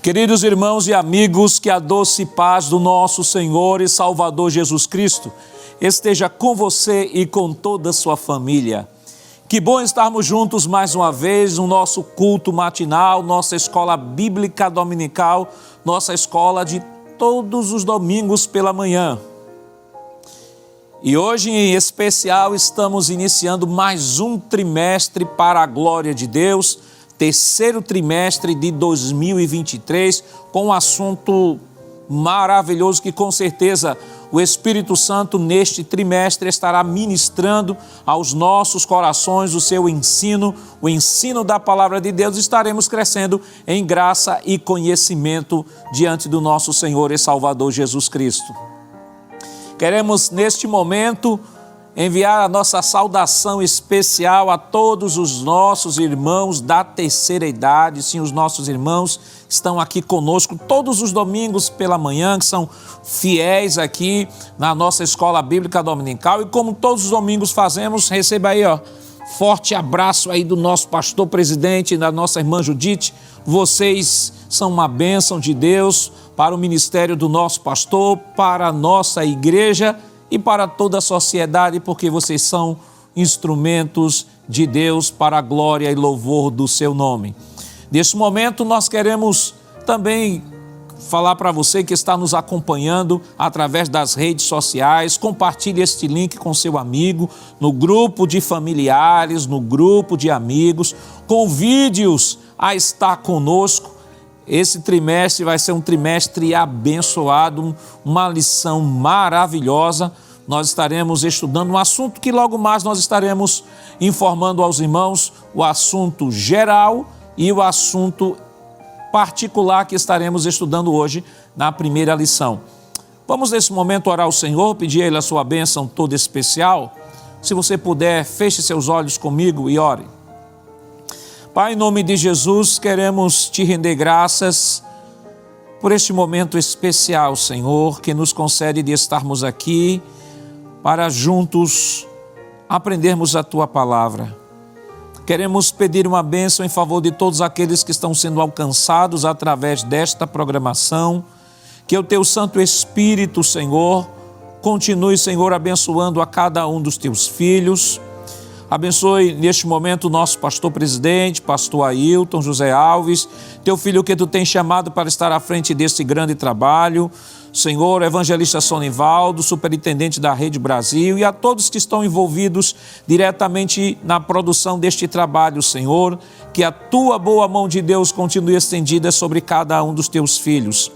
Queridos irmãos e amigos, que a doce paz do nosso Senhor e Salvador Jesus Cristo esteja com você e com toda a sua família. Que bom estarmos juntos mais uma vez no nosso culto matinal, nossa escola bíblica dominical, nossa escola de todos os domingos pela manhã. E hoje em especial estamos iniciando mais um trimestre para a glória de Deus, terceiro trimestre de 2023, com um assunto maravilhoso que com certeza o Espírito Santo neste trimestre estará ministrando aos nossos corações o seu ensino, o ensino da palavra de Deus. Estaremos crescendo em graça e conhecimento diante do nosso Senhor e Salvador Jesus Cristo. Queremos neste momento enviar a nossa saudação especial a todos os nossos irmãos da terceira idade. Sim, os nossos irmãos estão aqui conosco todos os domingos pela manhã, que são fiéis aqui na nossa escola bíblica dominical. E como todos os domingos fazemos, receba aí, forte abraço aí do nosso pastor presidente, da nossa irmã Judite. Vocês são uma bênção de Deus para o ministério do nosso pastor, para a nossa igreja e para toda a sociedade, porque vocês são instrumentos de Deus para a glória e louvor do seu nome. Neste momento nós queremos também falar para você que está nos acompanhando através das redes sociais, compartilhe este link com seu amigo, no grupo de familiares, no grupo de amigos, convide-os a estar conosco. Esse trimestre vai ser um trimestre abençoado, uma lição maravilhosa. Nós estaremos estudando um assunto que logo mais nós estaremos informando aos irmãos, o assunto geral e o assunto particular que estaremos estudando hoje na primeira lição. Vamos nesse momento orar ao Senhor, pedir a Ele a sua bênção toda especial. Se você puder, feche seus olhos comigo e ore. Pai, em nome de Jesus, queremos te render graças por este momento especial, Senhor, que nos concede de estarmos aqui para juntos aprendermos a Tua palavra. Queremos pedir uma bênção em favor de todos aqueles que estão sendo alcançados através desta programação, que o Teu Santo Espírito, Senhor, continue, Senhor, abençoando a cada um dos Teus filhos. Abençoe neste momento o nosso pastor presidente, pastor Ailton José Alves, teu filho que tu tens chamado para estar à frente deste grande trabalho, Senhor, evangelista Sonivaldo, superintendente da Rede Brasil, e a todos que estão envolvidos diretamente na produção deste trabalho, Senhor, que a tua boa mão de Deus continue estendida sobre cada um dos teus filhos.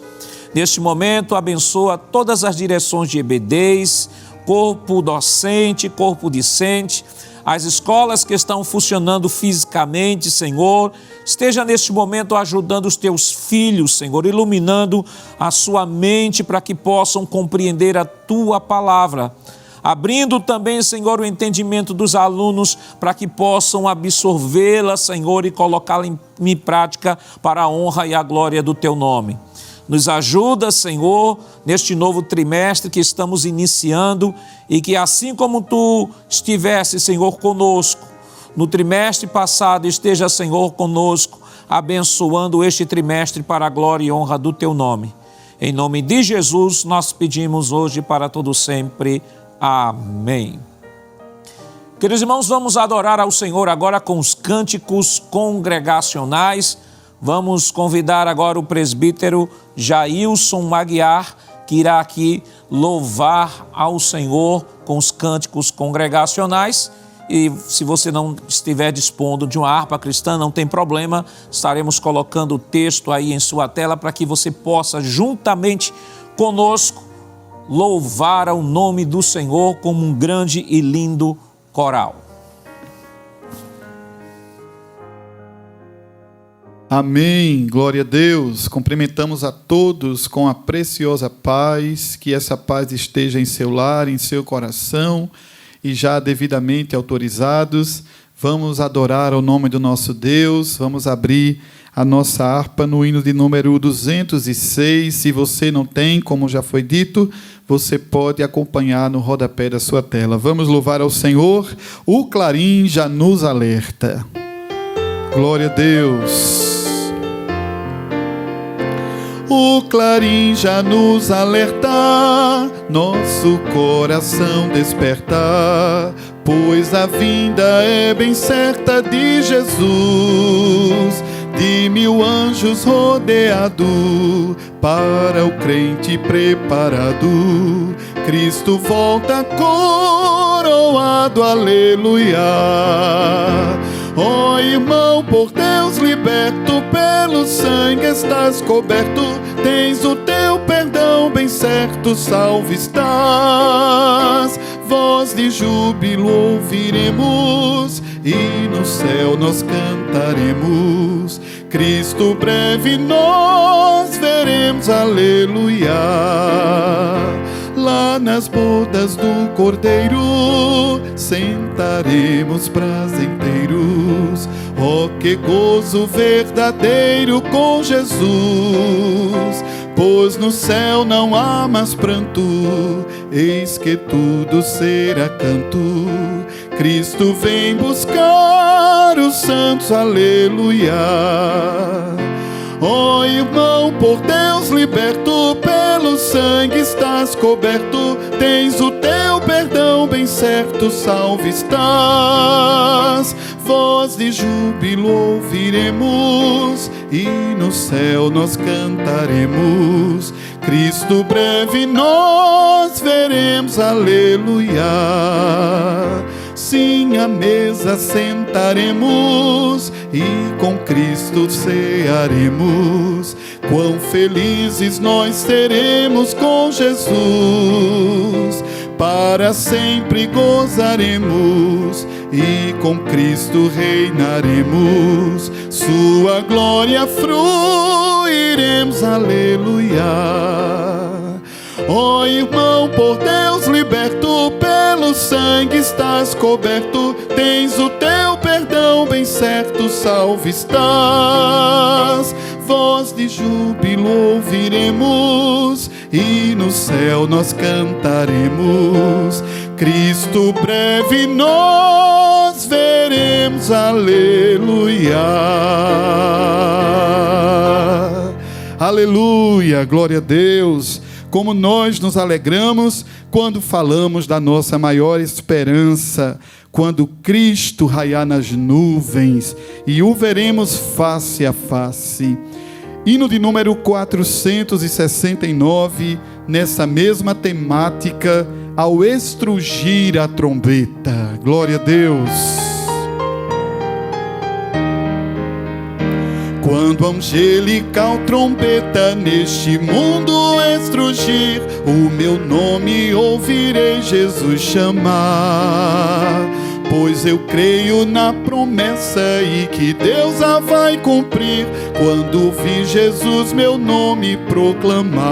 Neste momento, abençoa todas as direções de EBDs, corpo docente, corpo discente, as escolas que estão funcionando fisicamente, Senhor, esteja neste momento ajudando os teus filhos, Senhor, iluminando a sua mente para que possam compreender a tua palavra, abrindo também, Senhor, o entendimento dos alunos para que possam absorvê-la, Senhor, e colocá-la em prática para a honra e a glória do teu nome. Nos ajuda, Senhor, neste novo trimestre que estamos iniciando e que assim como Tu estivesse, Senhor, conosco no trimestre passado, esteja, Senhor, conosco, abençoando este trimestre para a glória e honra do Teu nome. Em nome de Jesus, nós pedimos hoje para todo sempre. Amém. Queridos irmãos, vamos adorar ao Senhor agora com os cânticos congregacionais. Vamos convidar agora o presbítero Jailson Maguiar, que irá aqui louvar ao Senhor com os cânticos congregacionais. E se você não estiver dispondo de uma harpa cristã, não tem problema, estaremos colocando o texto aí em sua tela para que você possa, juntamente conosco, louvar ao nome do Senhor como um grande e lindo coral. Amém, glória a Deus. Cumprimentamos a todos com a preciosa paz, que essa paz esteja em seu lar, em seu coração, e já devidamente autorizados, vamos adorar ao nome do nosso Deus, vamos abrir a nossa harpa no hino de número 206, se você não tem, como já foi dito, você pode acompanhar no rodapé da sua tela. Vamos louvar ao Senhor, o clarim já nos alerta. Glória a Deus. O clarim já nos alerta, nosso coração despertar, pois a vinda é bem certa de Jesus, de 1000 anjos rodeado, para o crente preparado. Cristo volta coroado, aleluia. Ó irmão, por Deus liberto, pelo sangue estás coberto, tens o teu perdão bem certo, salvo estás. Voz de júbilo ouviremos, e no céu nós cantaremos. Cristo breve nós veremos, aleluia. Lá nas bodas do Cordeiro sentaremos prazenteiros. Oh, que gozo verdadeiro com Jesus, pois no céu não há mais pranto, eis que tudo será canto. Cristo vem buscar os santos, aleluia. Ó irmão, por Deus liberto, pelo sangue estás coberto, tens o teu perdão bem certo, salvo estás. Voz de júbilo ouviremos, e no céu nós cantaremos. Cristo breve nós veremos, aleluia. Sim, à mesa sentaremos, e com Cristo cearemos. Quão felizes nós seremos com Jesus, para sempre gozaremos, e com Cristo reinaremos. Sua glória fruiremos, aleluia. Ó irmão, por Deus liberto, pelo sangue estás coberto, tens o teu perdão bem certo, salvo estás. Voz de júbilo ouviremos, e no céu nós cantaremos. Cristo breve nós veremos, aleluia. Aleluia, glória a Deus. Como nós nos alegramos quando falamos da nossa maior esperança, quando Cristo raiar nas nuvens e o veremos face a face. Hino de número 469, nessa mesma temática, ao estrugir a trombeta. Glória a Deus. Quando a angelical trombeta neste mundo estrugir, o meu nome ouvirei Jesus chamar. Pois eu creio na promessa e que Deus a vai cumprir, quando ouvir Jesus meu nome proclamar.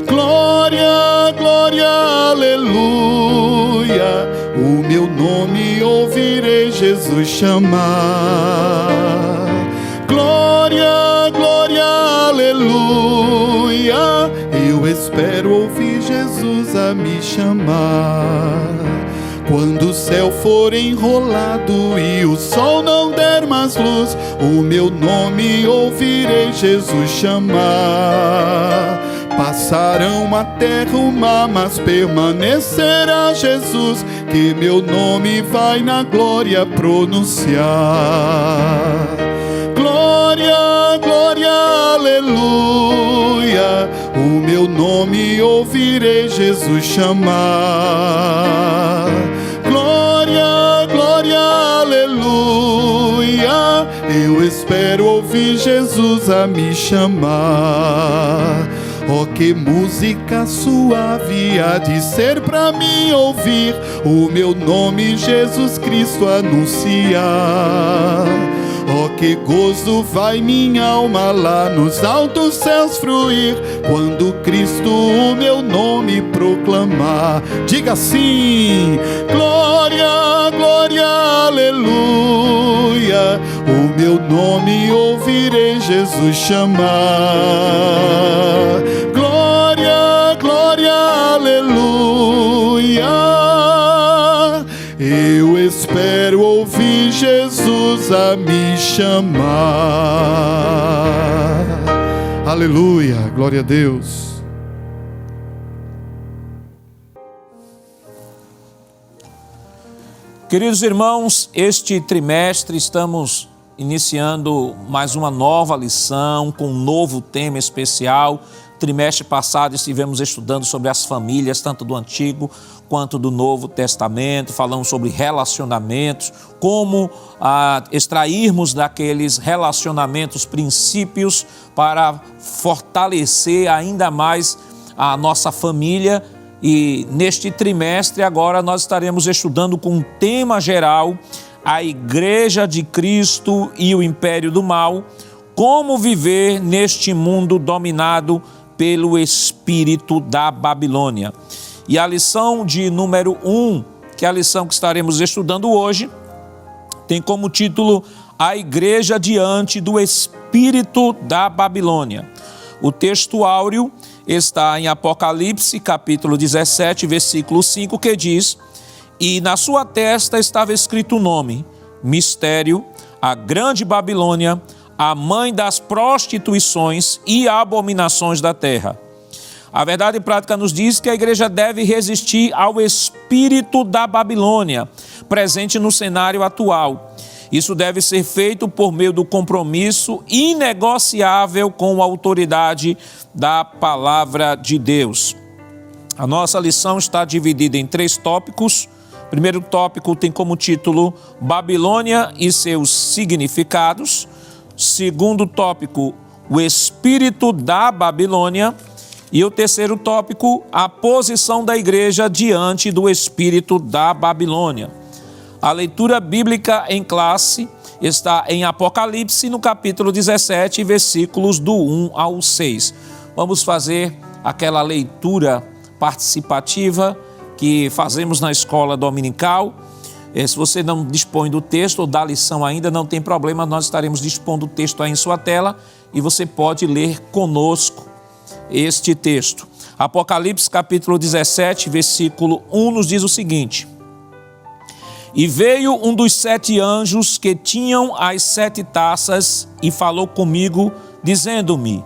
Glória, glória, aleluia, o meu nome ouvirei Jesus chamar. Glória, glória, aleluia, eu espero ouvir Jesus a me chamar. Quando o céu for enrolado e o sol não der mais luz, o meu nome ouvirei Jesus chamar. Passarão a terra o mar, mas permanecerá Jesus, que meu nome vai na glória pronunciar. Glória, glória, aleluia, o meu nome ouvirei Jesus chamar. Glória, glória, aleluia, eu espero ouvir Jesus a me chamar. Oh, que música suave há de ser pra mim ouvir, o meu nome Jesus Cristo anunciar. Oh, que gozo vai minha alma lá nos altos céus fruir, quando Cristo o meu nome proclamar. Diga assim: glória, glória, aleluia, o meu nome ouvirei Jesus chamar. Glória, glória, aleluia, eu espero ouvir Jesus a me chamar. Aleluia, glória a Deus. Queridos irmãos, este trimestre estamos iniciando mais uma nova lição com um novo tema especial. Trimestre passado estivemos estudando sobre as famílias, tanto do Antigo quanto do Novo Testamento. Falamos sobre relacionamentos, como extrairmos daqueles relacionamentos princípios para fortalecer ainda mais a nossa família. E neste trimestre agora nós estaremos estudando com um tema geral, a Igreja de Cristo e o Império do Mal, como viver neste mundo dominado pelo espírito da Babilônia. E a lição de número 1, que é a lição que estaremos estudando hoje, tem como título A Igreja diante do Espírito da Babilônia. O texto áureo está em Apocalipse, capítulo 17, versículo 5, que diz: E na sua testa estava escrito o nome, Mistério, a grande Babilônia, a mãe das prostituições e abominações da terra. A verdade prática nos diz que a igreja deve resistir ao espírito da Babilônia, presente no cenário atual. Isso deve ser feito por meio do compromisso inegociável com a autoridade da palavra de Deus. A nossa lição está dividida em 3 tópicos. O primeiro tópico tem como título Babilônia e seus significados. Segundo tópico, o espírito da Babilônia. E o terceiro tópico, a posição da igreja diante do espírito da Babilônia. A leitura bíblica em classe está em Apocalipse, no capítulo 17, versículos do 1 ao 6. Vamos fazer aquela leitura participativa que fazemos na escola dominical. Se você não dispõe do texto ou da lição ainda, não tem problema, nós estaremos dispondo do texto aí em sua tela e você pode ler conosco este texto. Apocalipse, capítulo 17, versículo 1, nos diz o seguinte: E veio um dos 7 anjos que tinham as 7 taças e falou comigo, dizendo-me: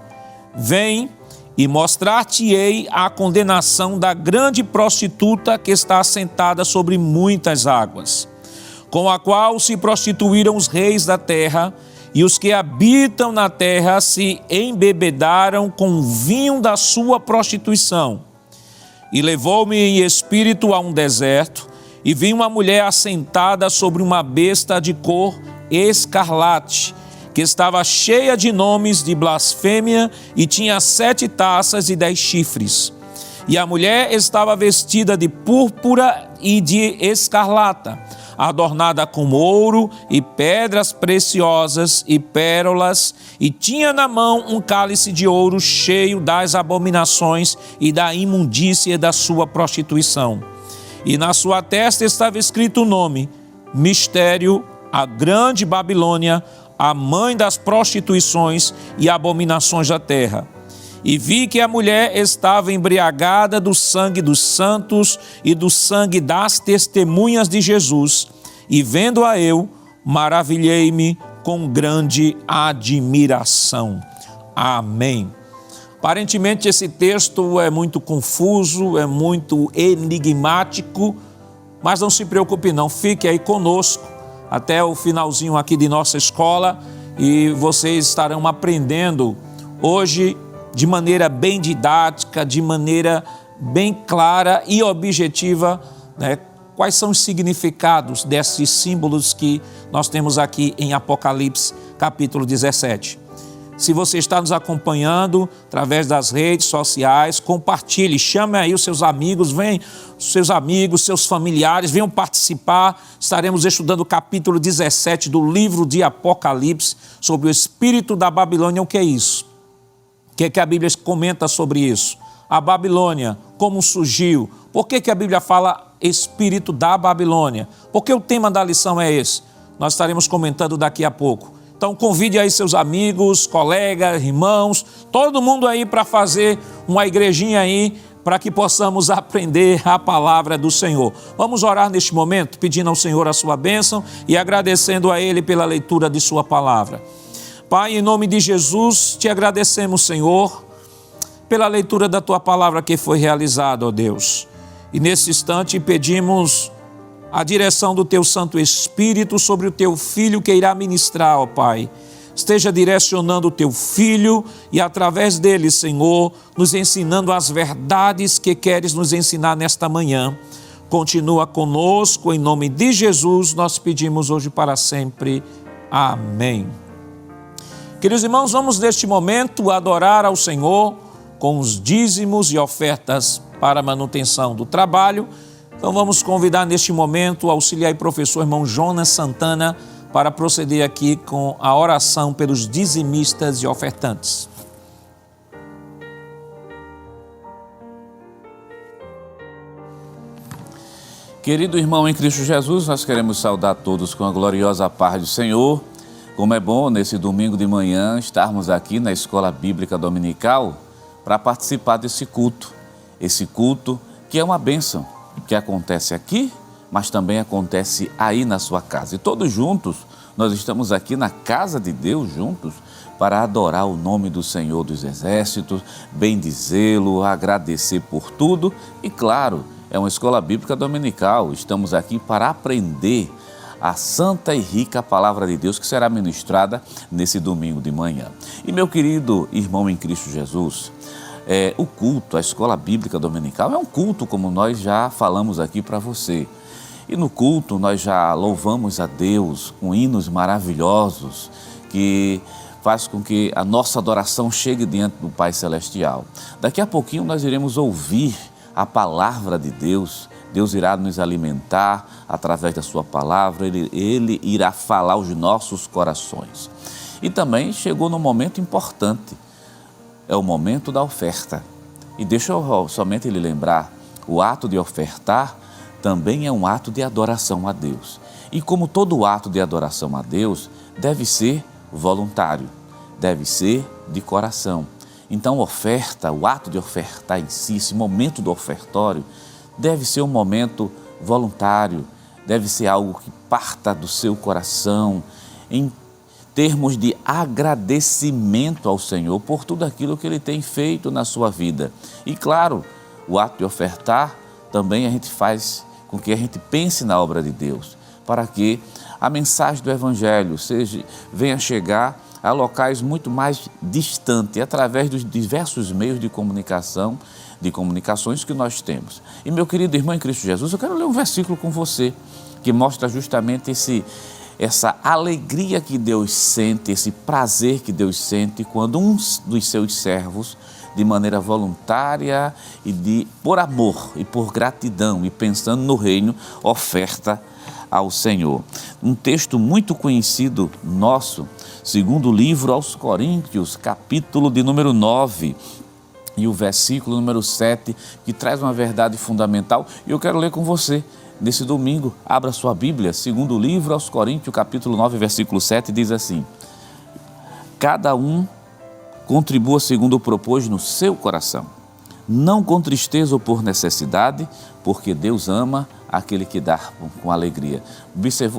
Vem e mostrar-te-ei a condenação da grande prostituta que está assentada sobre muitas águas, com a qual se prostituíram os reis da terra, e os que habitam na terra se embebedaram com o vinho da sua prostituição. E levou-me em espírito a um deserto, e vi uma mulher assentada sobre uma besta de cor escarlate, que estava cheia de nomes de blasfêmia e tinha 7 taças e 10 chifres. E a mulher estava vestida de púrpura e de escarlata, adornada com ouro e pedras preciosas e pérolas, e tinha na mão um cálice de ouro cheio das abominações e da imundícia da sua prostituição. E na sua testa estava escrito o nome, Mistério, a grande Babilônia, a mãe das prostituições e abominações da terra. E vi que a mulher estava embriagada do sangue dos santos e do sangue das testemunhas de Jesus. E vendo-a eu, maravilhei-me com grande admiração. Amém. Aparentemente esse texto é muito confuso, é muito enigmático, mas não se preocupe não, fique aí conosco até o finalzinho aqui de nossa escola e vocês estarão aprendendo hoje de maneira bem didática, de maneira bem clara e objetiva, né, quais são os significados desses símbolos que nós temos aqui em Apocalipse, capítulo 17. Se você está nos acompanhando através das redes sociais, compartilhe, chame aí os seus amigos, venham seus amigos, seus familiares, venham participar. Estaremos estudando o capítulo 17 do livro de Apocalipse sobre o espírito da Babilônia. O que é isso? O que é que a Bíblia comenta sobre isso? A Babilônia, como surgiu? Por que a Bíblia fala espírito da Babilônia? Porque o tema da lição é esse. Nós estaremos comentando daqui a pouco. Então convide aí seus amigos, colegas, irmãos, todo mundo aí para fazer uma igrejinha aí, para que possamos aprender a palavra do Senhor. Vamos orar neste momento, pedindo ao Senhor a sua bênção e agradecendo a Ele pela leitura de sua palavra. Pai, em nome de Jesus, te agradecemos, Senhor, pela leitura da Tua palavra que foi realizada, ó Deus. E nesse instante pedimos a direção do Teu Santo Espírito sobre o Teu Filho que irá ministrar, ó Pai. Esteja direcionando o Teu Filho e através dele, Senhor, nos ensinando as verdades que queres nos ensinar nesta manhã. Continua conosco, em nome de Jesus, nós pedimos hoje para sempre. Amém. Queridos irmãos, vamos neste momento adorar ao Senhor com os dízimos e ofertas para a manutenção do trabalho. Então vamos convidar neste momento o auxiliar e professor irmão Jonas Santana para proceder aqui com a oração pelos dizimistas e ofertantes. Querido irmão em Cristo Jesus, nós queremos saudar todos com a gloriosa paz do Senhor. Como é bom nesse domingo de manhã estarmos aqui na Escola Bíblica Dominical para participar desse culto. Esse culto que é uma bênção, que acontece aqui, mas também acontece aí na sua casa. E todos juntos, nós estamos aqui na casa de Deus juntos para adorar o nome do Senhor dos Exércitos, bendizê-lo, agradecer por tudo e, claro, é uma escola bíblica dominical. Estamos aqui para aprender a santa e rica palavra de Deus que será ministrada nesse domingo de manhã. E meu querido irmão em Cristo Jesus, o culto, a escola bíblica dominical é um culto como nós já falamos aqui para você. E no culto nós já louvamos a Deus com hinos maravilhosos que faz com que a nossa adoração chegue diante do Pai Celestial. Daqui a pouquinho nós iremos ouvir a palavra de Deus. Deus irá nos alimentar através da sua palavra, Ele irá falar aos nossos corações. E também chegou num momento importante, é o momento da oferta. E deixa eu somente lhe lembrar, o ato de ofertar também é um ato de adoração a Deus. E como todo ato de adoração a Deus, deve ser voluntário, deve ser de coração. Então, oferta, o ato de ofertar em si, esse momento do ofertório, deve ser um momento voluntário, deve ser algo que parta do seu coração, em termos de agradecimento ao Senhor por tudo aquilo que Ele tem feito na sua vida. E claro, o ato de ofertar também a gente faz com que a gente pense na obra de Deus, para que a mensagem do Evangelho venha chegar a locais muito mais distantes, através dos diversos meios de comunicações que nós temos. E meu querido irmão em Cristo Jesus, eu quero ler um versículo com você, que mostra justamente essa alegria que Deus sente, esse prazer que Deus sente quando um dos seus servos, de maneira voluntária e por amor e por gratidão e pensando no reino, oferta ao Senhor. Um texto muito conhecido nosso, segundo livro aos Coríntios, capítulo de número 9, e o versículo número 7, que traz uma verdade fundamental, e eu quero ler com você. Nesse domingo, abra sua Bíblia, segundo livro aos Coríntios, capítulo 9, versículo 7, diz assim: cada um contribua segundo o propôs no seu coração, não com tristeza ou por necessidade, porque Deus ama aquele que dá com alegria. Você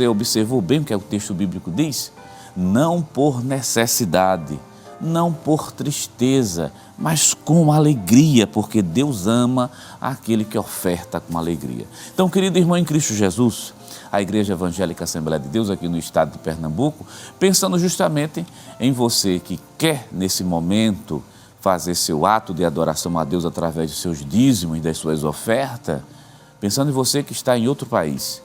observou bem o que o texto bíblico diz? Não por necessidade, não por tristeza, mas com alegria, porque Deus ama aquele que oferta com alegria. Então, querido irmão em Cristo Jesus, a Igreja Evangélica Assembleia de Deus aqui no estado de Pernambuco, pensando justamente em você que quer nesse momento fazer seu ato de adoração a Deus através dos seus dízimos e das suas ofertas, pensando em você que está em outro país,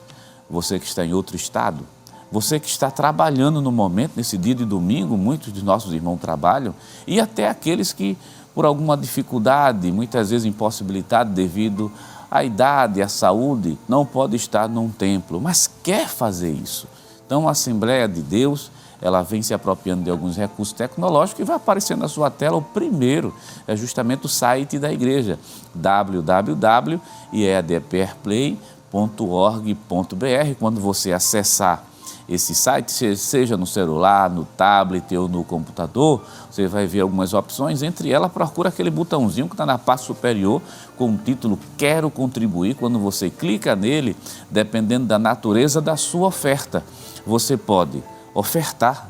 você que está em outro estado, você que está trabalhando no momento, nesse dia de domingo, muitos de nossos irmãos trabalham, e até aqueles que, por alguma dificuldade, muitas vezes impossibilidade devido à idade, à saúde, não pode estar num templo, mas quer fazer isso. Então, a Assembleia de Deus, ela vem se apropriando de alguns recursos tecnológicos e vai aparecer na sua tela. O primeiro é justamente o site da igreja, www.eadprplay.org.br. Quando você acessar esse site, seja no celular, no tablet ou no computador, você vai ver algumas opções. Entre elas, procura aquele botãozinho que está na parte superior com o título Quero Contribuir. Quando você clica nele, dependendo da natureza da sua oferta, você pode ofertar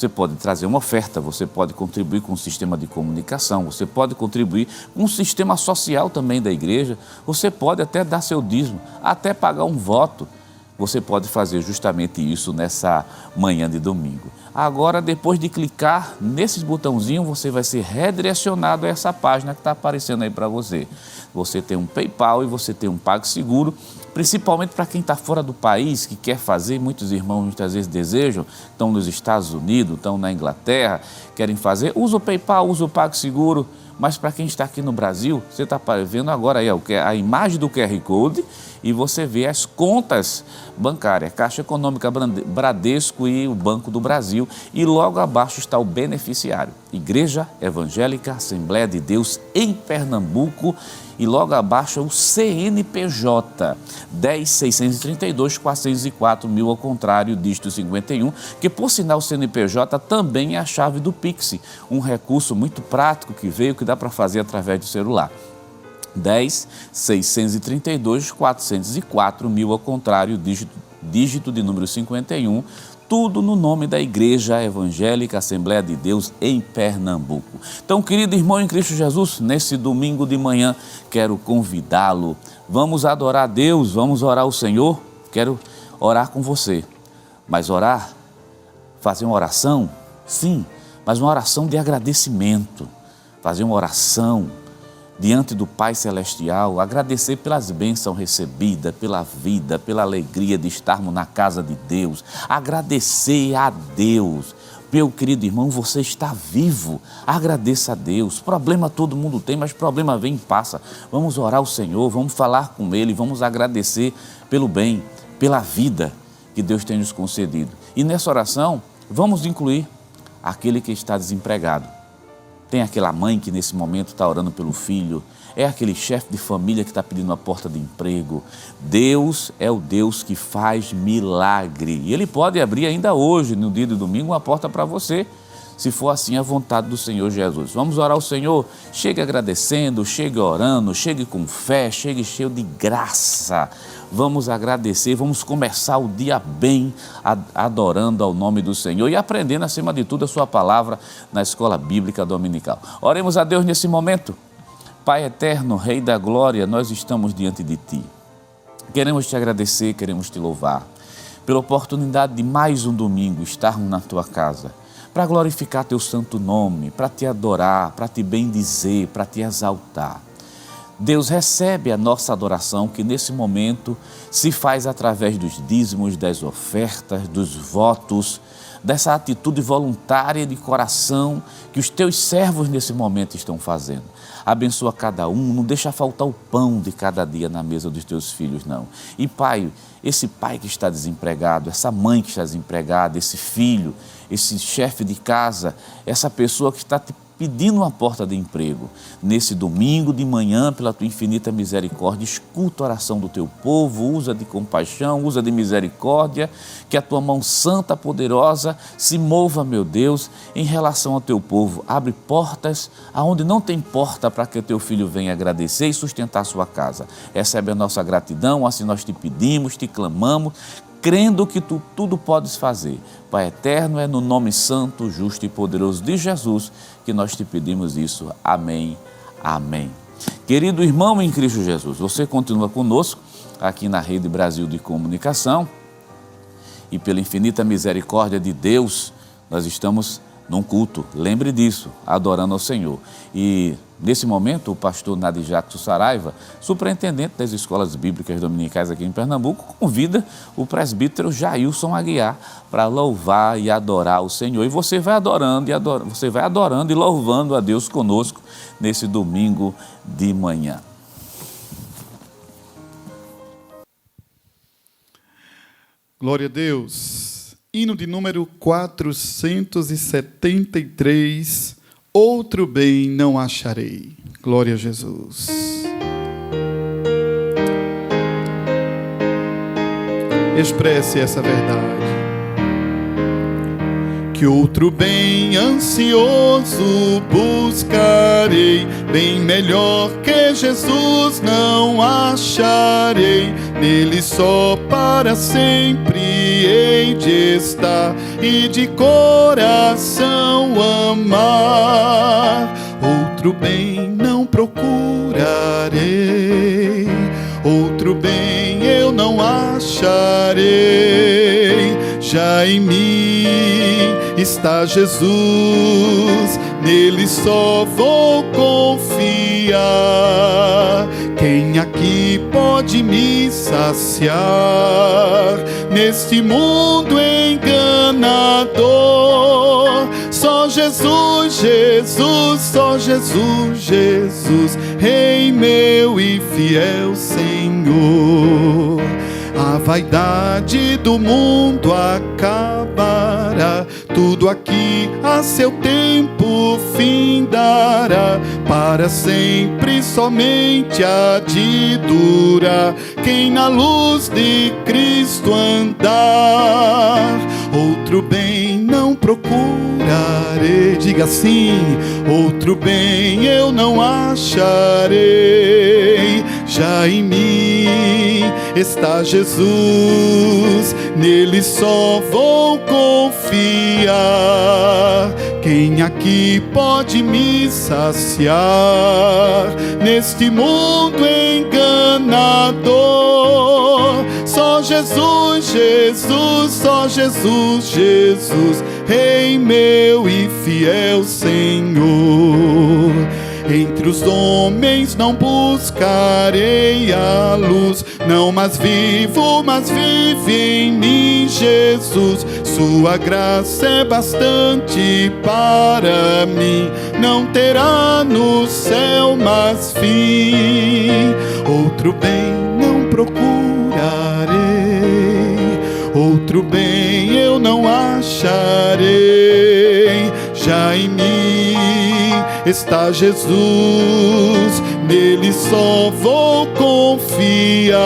Você pode trazer uma oferta, você pode contribuir com o sistema de comunicação, você pode contribuir com o sistema social também da igreja, você pode até dar seu dízimo, até pagar um voto. Você pode fazer justamente isso nessa manhã de domingo. Agora, depois de clicar nesses botãozinhos, você vai ser redirecionado a essa página que está aparecendo aí para você. Você tem um PayPal e você tem um PagSeguro, principalmente para quem está fora do país, que quer fazer, muitos irmãos muitas vezes desejam, estão nos Estados Unidos, estão na Inglaterra, querem fazer, usa o PayPal, usa o PagSeguro, mas para quem está aqui no Brasil, você está vendo agora aí a imagem do QR Code e você vê as contas bancárias, Caixa Econômica Bradesco e o Banco do Brasil, e logo abaixo está o beneficiário, Igreja Evangélica Assembleia de Deus em Pernambuco, e logo abaixo é o CNPJ 10.632.404.000 ao contrário, dígito 51, que por sinal o CNPJ também é a chave do Pix, um recurso muito prático que veio, que dá para fazer através do celular. 10.632.404.000 ao contrário, dígito de número 51, tudo no nome da Igreja Evangélica Assembleia de Deus em Pernambuco. Então, querido irmão em Cristo Jesus, nesse domingo de manhã, quero convidá-lo. Vamos adorar a Deus, vamos orar ao Senhor. Quero orar com você, mas orar, fazer uma oração, sim, mas uma oração de agradecimento, fazer uma oração diante do Pai Celestial, agradecer pelas bênçãos recebidas, pela vida, pela alegria de estarmos na casa de Deus, agradecer a Deus. Meu querido irmão, você está vivo, agradeça a Deus. Problema todo mundo tem, mas problema vem e passa. Vamos orar ao Senhor, vamos falar com Ele, vamos agradecer pelo bem, pela vida que Deus tem nos concedido. E nessa oração, vamos incluir aquele que está desempregado. Tem aquela mãe que nesse momento está orando pelo filho, é aquele chefe de família que está pedindo uma porta de emprego. Deus é o Deus que faz milagre. E Ele pode abrir ainda hoje, no dia de domingo, uma porta para você, se for assim a vontade do Senhor Jesus. Vamos orar ao Senhor, chegue agradecendo, chegue orando, chegue com fé, chegue cheio de graça. Vamos agradecer, vamos começar o dia bem, adorando ao nome do Senhor e aprendendo, acima de tudo, a sua palavra na Escola Bíblica Dominical. Oremos a Deus nesse momento. Pai eterno, Rei da Glória, nós estamos diante de Ti. Queremos Te agradecer, queremos Te louvar pela oportunidade de mais um domingo estarmos na Tua casa, para glorificar Teu santo nome, para Te adorar, para Te bendizer, para Te exaltar. Deus, recebe a nossa adoração que nesse momento se faz através dos dízimos, das ofertas, dos votos, dessa atitude voluntária de coração que os Teus servos nesse momento estão fazendo. Abençoa cada um, não deixa faltar o pão de cada dia na mesa dos Teus filhos, não. E Pai, esse pai que está desempregado, essa mãe que está desempregada, esse filho, esse chefe de casa, essa pessoa que está te pedindo uma porta de emprego, nesse domingo de manhã, pela Tua infinita misericórdia, escuta a oração do Teu povo, usa de compaixão, usa de misericórdia, que a Tua mão santa, poderosa, se mova, meu Deus, em relação ao Teu povo. Abre portas aonde não tem porta para que o Teu filho venha agradecer e sustentar a sua casa. Recebe a nossa gratidão, assim nós Te pedimos, Te clamamos, crendo que Tu tudo podes fazer. Pai eterno, é no nome santo, justo e poderoso de Jesus que nós Te pedimos isso. Amém, amém. Querido irmão em Cristo Jesus, você continua conosco aqui na Rede Brasil de Comunicação e pela infinita misericórdia de Deus, nós estamos num culto, lembre disso, adorando ao Senhor. E nesse momento, o pastor Nadijato Saraiva, superintendente das escolas bíblicas dominicais aqui em Pernambuco, convida o presbítero Jailson Aguiar para louvar e adorar o Senhor. E você vai adorando e louvando a Deus conosco nesse domingo de manhã. Glória a Deus. Hino de número 473, outro bem não acharei. Glória a Jesus. Expresse essa verdade. Que outro bem ansioso buscarei, bem melhor que Jesus não acharei. Nele só para sempre hei de estar e de coração amar. Outro bem não procurarei, outro bem eu não acharei. Já em mim está Jesus, nele só vou confiar. Quem aqui pode me saciar neste mundo enganador? Só Jesus, Jesus, só Jesus, Jesus, Rei meu e fiel Senhor. A vaidade do mundo acabará, tudo aqui a seu tempo findará. Para sempre somente há de durar quem na luz de Cristo andar. Outro bem não procurarei, diga assim, outro bem eu não acharei. Já em mim está Jesus, nele só vou confiar. Quem aqui pode me saciar neste mundo enganador? Só Jesus, Jesus, só Jesus, Jesus, Rei meu e fiel Senhor. Entre os homens não buscarei a luz, não, mas vivo, mas vive em mim Jesus. Sua graça é bastante para mim, não terá no céu mais fim. Outro bem não procurarei, outro bem eu não acharei. Já em mim está Jesus, nele só vou confiar.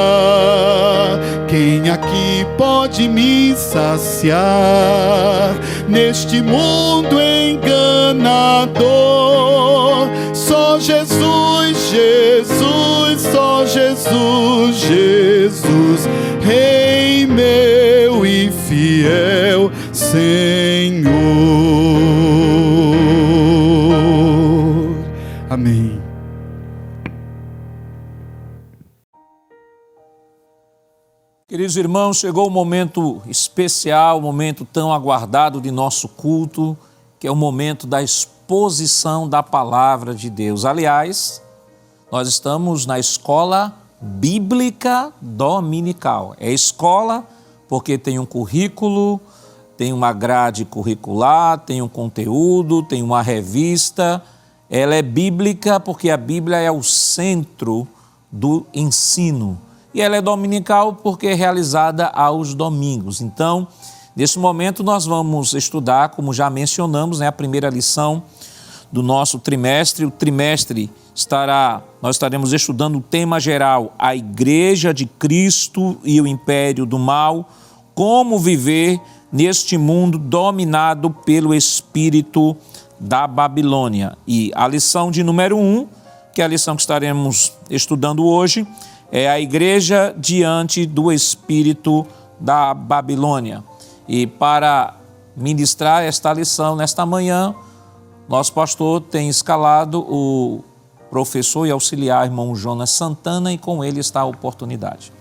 Quem aqui pode me saciar neste mundo enganador? Só Jesus, Jesus, só Jesus, Jesus, Rei meu e fiel Senhor. Amém. Queridos irmãos, chegou o momento especial, o momento tão aguardado de nosso culto, que é o momento da exposição da Palavra de Deus. Aliás, nós estamos na Escola Bíblica Dominical. É escola porque tem um currículo, tem uma grade curricular, tem um conteúdo, tem uma revista. Ela é bíblica porque a Bíblia é o centro do ensino. E ela é dominical porque é realizada aos domingos. Então, nesse momento nós vamos estudar, como já mencionamos, a primeira lição do nosso trimestre. O trimestre nós estaremos estudando o tema geral, a Igreja de Cristo e o Império do Mal, como viver neste mundo dominado pelo espírito da Babilônia. E a lição de número 1, que é a lição que estaremos estudando hoje, é a igreja diante do espírito da Babilônia. E para ministrar esta lição nesta manhã, nosso pastor tem escalado o professor e auxiliar irmão Jonas Santana, e com ele está a oportunidade.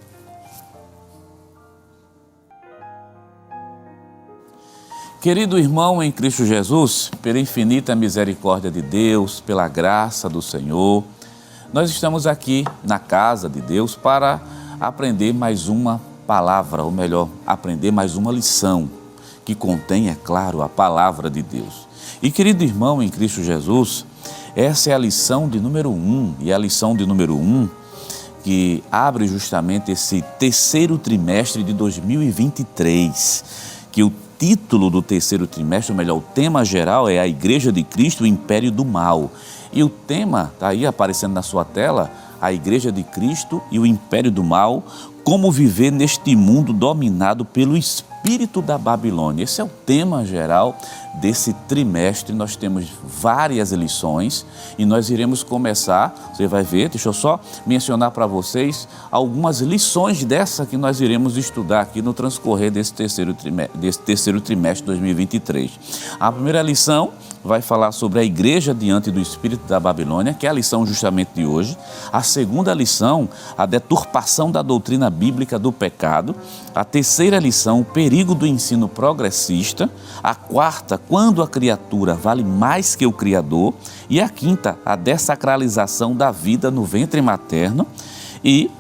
Querido irmão em Cristo Jesus, pela infinita misericórdia de Deus, pela graça do Senhor, nós estamos aqui na casa de Deus para aprender mais uma palavra, ou melhor, aprender mais uma lição que contém, é claro, a palavra de Deus. E querido irmão em Cristo Jesus, essa é a lição de número 1, e a lição de número 1 que abre justamente esse terceiro trimestre de 2023, que o título do terceiro trimestre, ou melhor, o tema geral é a Igreja de Cristo, o Império do Mal. E o tema está aí aparecendo na sua tela, a Igreja de Cristo e o Império do Mal, como viver neste mundo dominado pelo espírito da Babilônia. Esse é o tema geral desse trimestre. Nós temos várias lições e nós iremos começar, você vai ver, deixa eu só mencionar para vocês algumas lições dessa que nós iremos estudar aqui no transcorrer desse terceiro trimestre de 2023. A primeira lição vai falar sobre a igreja diante do espírito da Babilônia, que é a lição justamente de hoje. A segunda lição, a deturpação da doutrina bíblica do pecado. A terceira lição, o perigo do ensino progressista. A quarta, quando a criatura vale mais que o Criador. E a quinta, a dessacralização da vida no ventre materno. E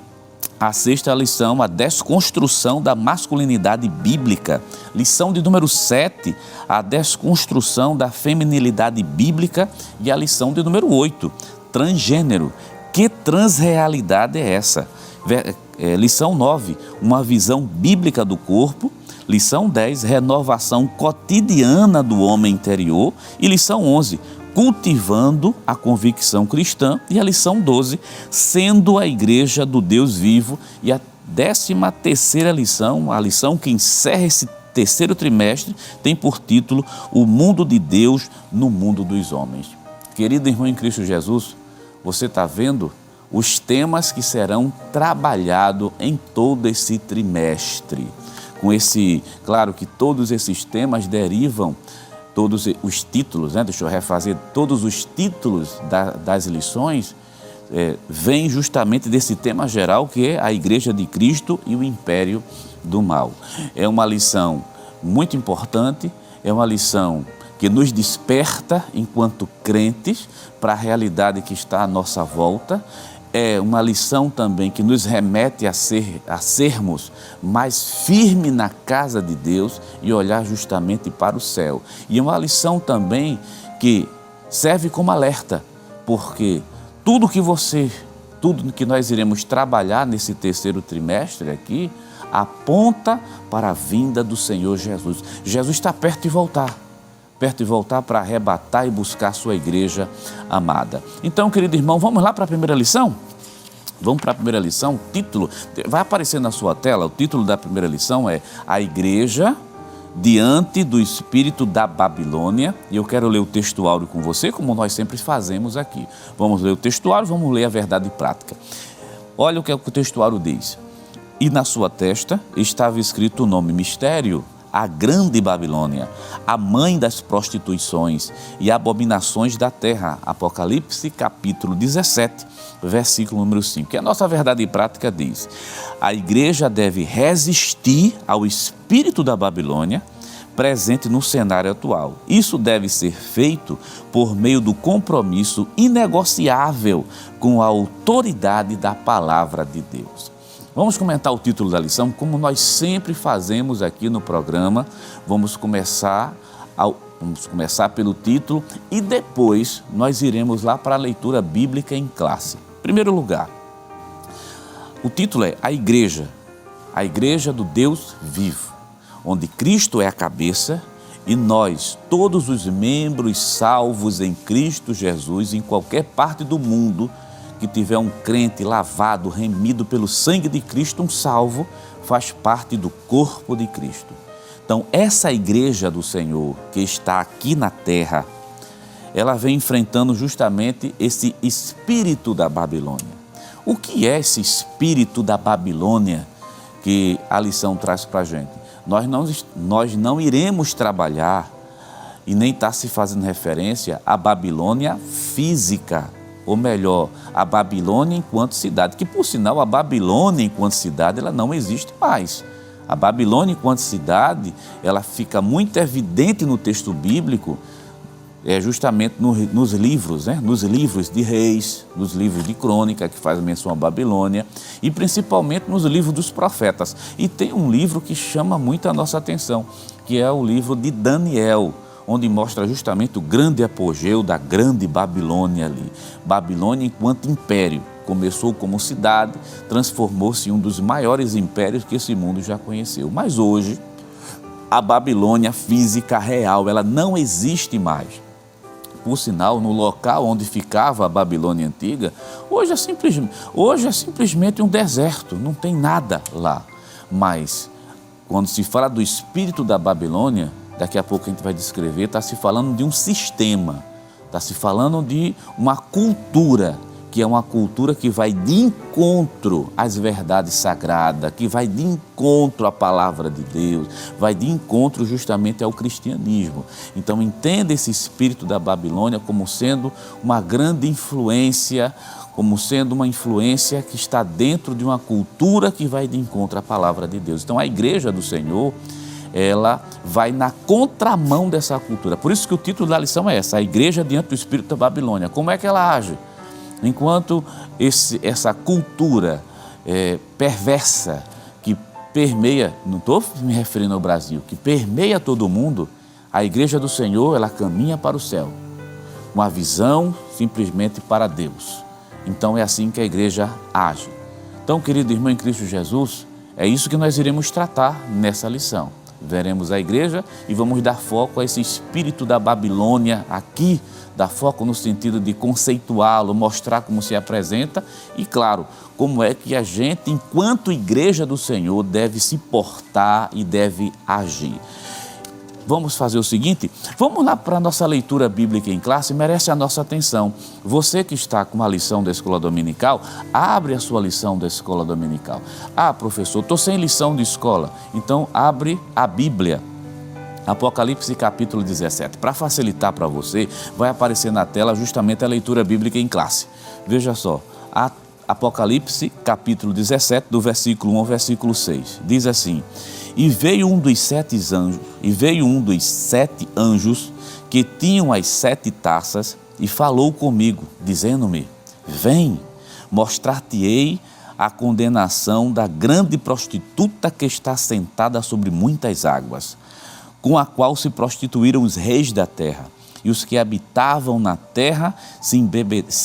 a sexta lição, a desconstrução da masculinidade bíblica. Lição de número 7, a desconstrução da feminilidade bíblica. E a lição de número 8, transgênero. Que transrealidade é essa? Lição 9, uma visão bíblica do corpo. Lição 10, renovação cotidiana do homem interior. E lição 11, cultivando a convicção cristã. E a lição 12, sendo a igreja do Deus vivo. E a 13ª lição, a lição que encerra esse terceiro trimestre, tem por título O Mundo de Deus no Mundo dos Homens. Querido irmão em Cristo Jesus, você está vendo os temas que serão trabalhados em todo esse trimestre. Claro que todos esses temas derivam, todos os títulos, deixa eu refazer, todos os títulos das lições vêm justamente desse tema geral que é a Igreja de Cristo e o Império do Mal. É uma lição muito importante, é uma lição que nos desperta enquanto crentes para a realidade que está à nossa volta. É uma lição também que nos remete a sermos mais firmes na casa de Deus e olhar justamente para o céu. E é uma lição também que serve como alerta, porque tudo que nós iremos trabalhar nesse terceiro trimestre aqui, aponta para a vinda do Senhor Jesus. Jesus está perto de voltar para arrebatar e buscar a sua igreja amada. Então, querido irmão, vamos lá para a primeira lição? Vamos para a primeira lição. O título, vai aparecer na sua tela, o título da primeira lição é A Igreja diante do Espírito da Babilônia. E eu quero ler o textuário com você, como nós sempre fazemos aqui. Vamos ler o textuário, vamos ler a verdade prática. Olha o que o textuário diz. E na sua testa estava escrito o nome mistério, a grande Babilônia, a mãe das prostituições e abominações da terra. Apocalipse capítulo 17, versículo número 5. Que a nossa verdade prática diz: a igreja deve resistir ao espírito da Babilônia presente no cenário atual. Isso deve ser feito por meio do compromisso inegociável com a autoridade da palavra de Deus. Vamos comentar o título da lição, como nós sempre fazemos aqui no programa. Vamos começar pelo título e depois nós iremos lá para a leitura bíblica em classe. Em primeiro lugar, o título é a igreja do Deus vivo, onde Cristo é a cabeça e nós, todos os membros salvos em Cristo Jesus, em qualquer parte do mundo, que tiver um crente lavado, remido pelo sangue de Cristo, um salvo, faz parte do corpo de Cristo. Então, essa igreja do Senhor que está aqui na terra, ela vem enfrentando justamente esse espírito da Babilônia. O que é esse espírito da Babilônia que a lição traz para a gente? Nós não iremos trabalhar e nem está se fazendo referência à Babilônia física, ou melhor, a Babilônia enquanto cidade, que por sinal a Babilônia enquanto cidade ela não existe mais. A Babilônia enquanto cidade, ela fica muito evidente no texto bíblico, justamente nos livros, nos livros de reis, nos livros de crônica que faz menção à Babilônia e principalmente nos livros dos profetas. E tem um livro que chama muito a nossa atenção, que é o livro de Daniel, onde mostra justamente o grande apogeu da grande Babilônia ali. Babilônia enquanto império, começou como cidade, transformou-se em um dos maiores impérios que esse mundo já conheceu. Mas hoje, a Babilônia física real, ela não existe mais. por sinal, no local onde ficava a Babilônia antiga, hoje é simplesmente um deserto, não tem nada lá. Mas, quando se fala do espírito da Babilônia, daqui a pouco a gente vai descrever, está se falando de um sistema, está se falando de uma cultura, que é uma cultura que vai de encontro às verdades sagradas, que vai de encontro à palavra de Deus, vai de encontro justamente ao cristianismo. Então entenda esse espírito da Babilônia como sendo uma grande influência, como sendo uma influência que está dentro de uma cultura que vai de encontro à palavra de Deus. Então a igreja do Senhor, ela vai na contramão dessa cultura. Por isso que o título da lição é essa, a igreja diante do espírito da Babilônia. Como é que ela age? Enquanto essa cultura perversa que permeia, não estou me referindo ao Brasil, que permeia todo mundo, a igreja do Senhor, ela caminha para o céu, uma visão simplesmente para Deus. Então é assim que a igreja age. Então, querido irmão em Cristo Jesus, é isso que nós iremos tratar nessa lição. Veremos a igreja e vamos dar foco a esse espírito da Babilônia aqui, dar foco no sentido de conceituá-lo, mostrar como se apresenta e, claro, como é que a gente, enquanto igreja do Senhor, deve se portar e deve agir. Vamos fazer o seguinte, vamos lá para a nossa leitura bíblica em classe, merece a nossa atenção. Você que está com uma lição da escola dominical, abre a sua lição da escola dominical. Ah, professor, estou sem lição de escola, então abre a Bíblia. Apocalipse capítulo 17. Para facilitar para você, vai aparecer na tela justamente a leitura bíblica em classe. Veja só, Apocalipse capítulo 17, do versículo 1 ao versículo 6. Diz assim: E veio um dos sete anjos que tinham as 7 taças e falou comigo, dizendo-me: Vem, mostrar-te-ei a condenação da grande prostituta que está sentada sobre muitas águas, com a qual se prostituíram os reis da terra, e os que habitavam na terra se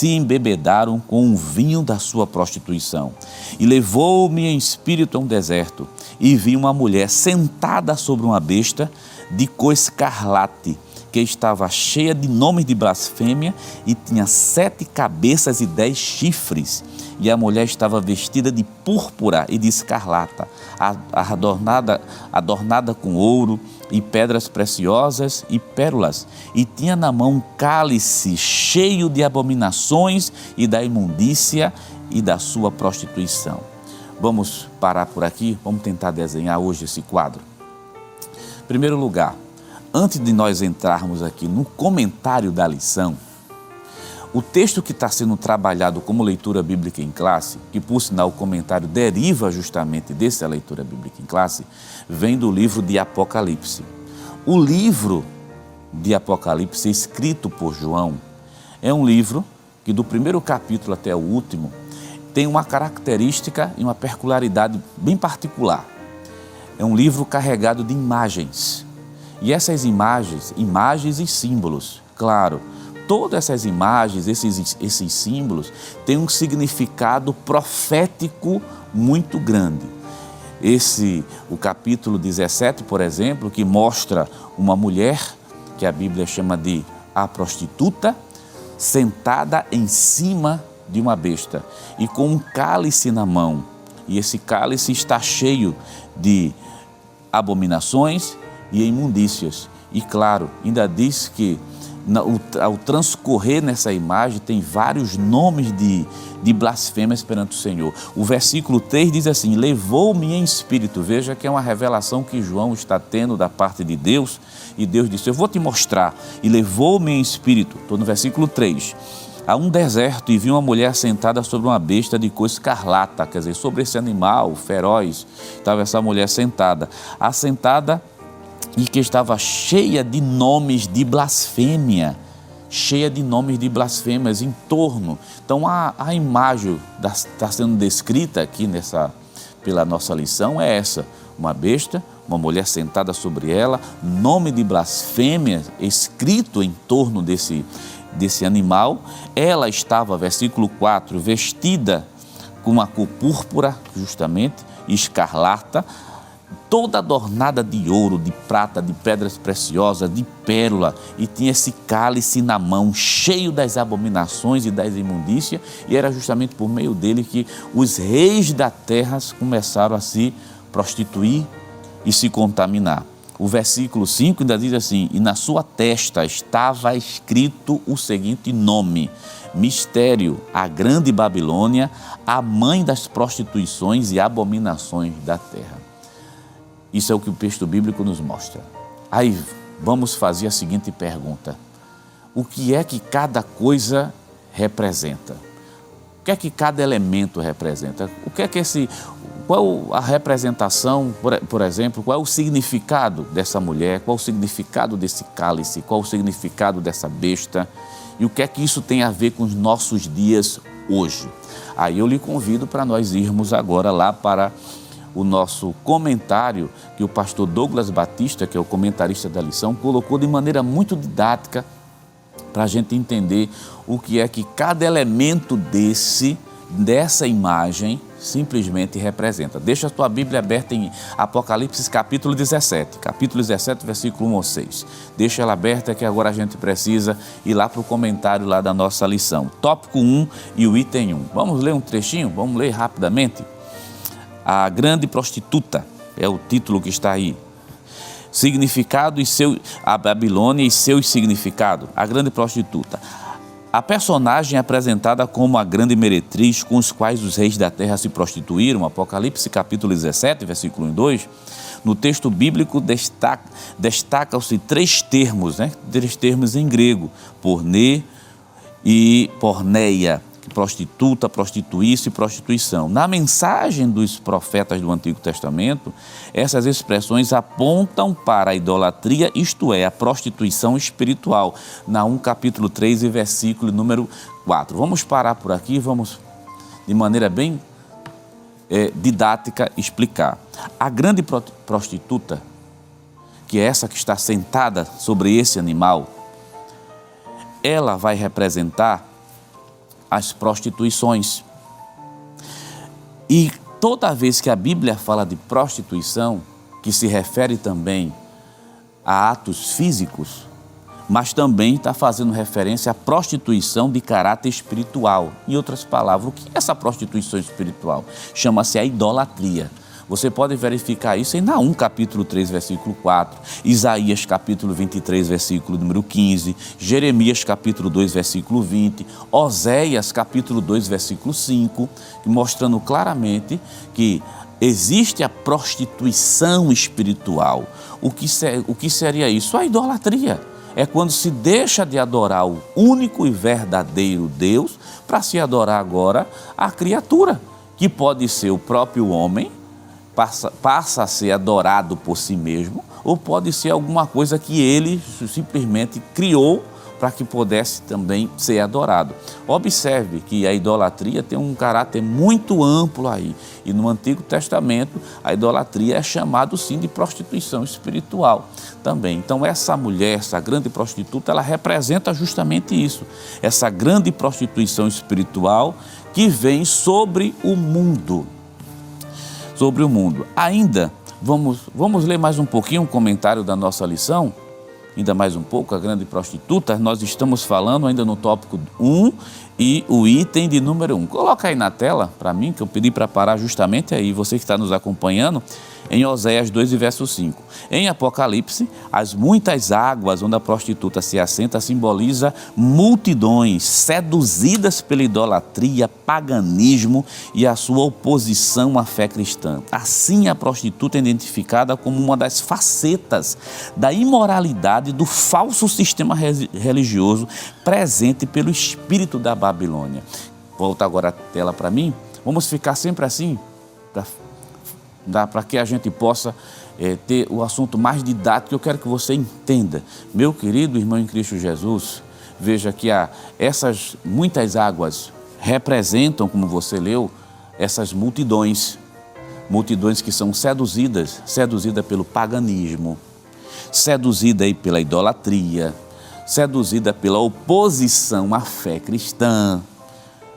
embebedaram com o vinho da sua prostituição. E levou-me em espírito a um deserto, e vi uma mulher sentada sobre uma besta de cor escarlate, que estava cheia de nomes de blasfêmia, e tinha 7 cabeças e 10 chifres. E a mulher estava vestida de púrpura e de escarlata, adornada com ouro e pedras preciosas e pérolas, e tinha na mão um cálice cheio de abominações e da imundícia e da sua prostituição. Vamos parar por aqui, vamos tentar desenhar hoje esse quadro. Em primeiro lugar, antes de nós entrarmos aqui no comentário da lição, o texto que está sendo trabalhado como leitura bíblica em classe, que por sinal o comentário deriva justamente dessa leitura bíblica em classe, vem do livro de Apocalipse. O livro de Apocalipse, escrito por João, é um livro que do primeiro capítulo até o último tem uma característica e uma peculiaridade bem particular. É um livro carregado de imagens. E essas imagens e símbolos, claro, todas essas imagens, esses símbolos, têm um significado profético muito grande. O capítulo 17, por exemplo, que mostra uma mulher, que a Bíblia chama de a prostituta, sentada em cima de uma besta e com um cálice na mão. E esse cálice está cheio de abominações e imundícias. E claro, ainda diz que ao transcorrer nessa imagem tem vários nomes de blasfêmias perante o Senhor. O versículo 3 diz assim: levou-me em espírito. Veja que é uma revelação que João está tendo da parte de Deus, e Deus disse: eu vou te mostrar. E levou-me em espírito, estou no versículo 3, a um deserto, e vi uma mulher sentada sobre uma besta de cor escarlata, quer dizer, sobre esse animal feroz, estava essa mulher sentada, assentada, e que estava cheia de nomes de blasfêmia, em torno. Então a imagem está sendo descrita aqui pela nossa lição é essa: uma besta, uma mulher sentada sobre ela, nome de blasfêmia escrito em torno desse animal. Ela estava, versículo 4, vestida com uma cor púrpura, justamente, escarlata, toda adornada de ouro, de prata, de pedras preciosas, de pérola, e tinha esse cálice na mão, cheio das abominações e das imundícias, e era justamente por meio dele que os reis da terra começaram a se prostituir e se contaminar. O versículo 5 ainda diz assim: e na sua testa estava escrito o seguinte nome: Mistério, a grande Babilônia, a mãe das prostituições e abominações da terra. Isso é o que o texto bíblico nos mostra. Aí vamos fazer a seguinte pergunta: o que é que cada coisa representa? O que é que cada elemento representa? O que é que qual a representação, por exemplo, qual é o significado dessa mulher, qual é o significado desse cálice, qual é o significado dessa besta e o que é que isso tem a ver com os nossos dias hoje? Aí eu lhe convido para nós irmos agora lá para o nosso comentário que o pastor Douglas Batista, que é o comentarista da lição, colocou de maneira muito didática para a gente entender o que é que cada elemento dessa imagem simplesmente representa. Deixa a tua Bíblia aberta em Apocalipse capítulo 17, versículo 1 ao 6. Deixa ela aberta que agora a gente precisa ir lá para o comentário lá da nossa lição. Tópico 1 e o item 1. Vamos ler um trechinho? Vamos ler rapidamente? A grande prostituta é o título que está aí. Significado a Babilônia e seu significado. A grande prostituta. A personagem é apresentada como a grande meretriz com os quais os reis da terra se prostituíram. Apocalipse capítulo 17, versículo 1 e 2. No texto bíblico destacam-se três termos em grego: pornê e porneia. Prostituta, prostituísse e prostituição. Na mensagem dos profetas do Antigo Testamento, essas expressões apontam para a idolatria, isto é, a prostituição espiritual. Naum capítulo 3 e versículo número 4. Vamos parar por aqui, vamos de maneira bem didática explicar. A grande prostituta, que é essa que está sentada sobre esse animal, ela vai representar as prostituições. E toda vez que a Bíblia fala de prostituição, que se refere também a atos físicos, mas também está fazendo referência à prostituição de caráter espiritual. Em outras palavras, o que é essa prostituição espiritual? Chama-se a idolatria. Você pode verificar isso em Naum capítulo 3, versículo 4, Isaías capítulo 23, versículo número 15, Jeremias capítulo 2, versículo 20, Oséias capítulo 2, versículo 5, mostrando claramente que existe a prostituição espiritual. O que seria isso? A idolatria. É quando se deixa de adorar o único e verdadeiro Deus para se adorar agora a criatura, que pode ser o próprio homem, passa a ser adorado por si mesmo, ou pode ser alguma coisa que ele simplesmente criou para que pudesse também ser adorado. Observe que a idolatria tem um caráter muito amplo aí, e no Antigo Testamento a idolatria é chamada sim de prostituição espiritual também. Então essa mulher, essa grande prostituta, ela representa justamente isso, essa grande prostituição espiritual que vem sobre o mundo. Ainda, vamos ler mais um pouquinho o comentário da nossa lição, ainda mais um pouco, a grande prostituta. Nós estamos falando ainda no tópico 1 e o item de número 1. Coloca aí na tela para mim, que eu pedi para parar justamente aí, você que está nos acompanhando, em Oséias 2 e verso 5. Em Apocalipse, as muitas águas onde a prostituta se assenta simboliza multidões seduzidas pela idolatria, paganismo e a sua oposição à fé cristã. Assim, a prostituta é identificada como uma das facetas da imoralidade do falso sistema religioso presente pelo espírito da Babilônia. Volta agora a tela para mim. Vamos ficar sempre assim, para que a gente possa ter o assunto mais didático. Eu quero que você entenda. Meu querido irmão em Cristo Jesus, veja que essas muitas águas representam, como você leu, essas multidões que são seduzidas pelo paganismo, seduzida aí pela idolatria, seduzida pela oposição à fé cristã.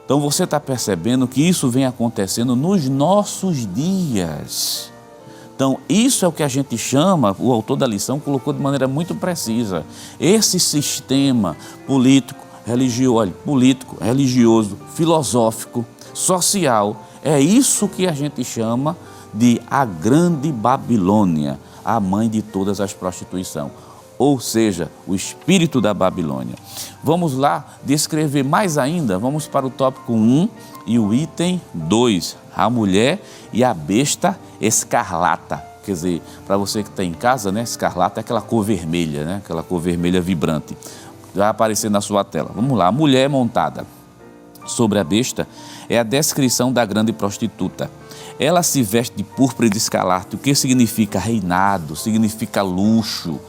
Então você está percebendo que isso vem acontecendo nos nossos dias. Então, isso é o que a gente chama, o autor da lição colocou de maneira muito precisa, esse sistema político, religioso, filosófico, social, é isso que a gente chama de a Grande Babilônia, a mãe de todas as prostituições, ou seja, o espírito da Babilônia. Vamos lá descrever mais ainda, vamos para o tópico 1 e o item 2, a mulher e a besta escarlata. Quer dizer, para você que está em casa, né, escarlata é aquela cor vermelha, né, aquela cor vermelha vibrante. Vai aparecer na sua tela. Vamos lá, a mulher montada sobre a besta é a descrição da grande prostituta. Ela se veste de púrpura e de escarlate, o que significa reinado, significa luxo.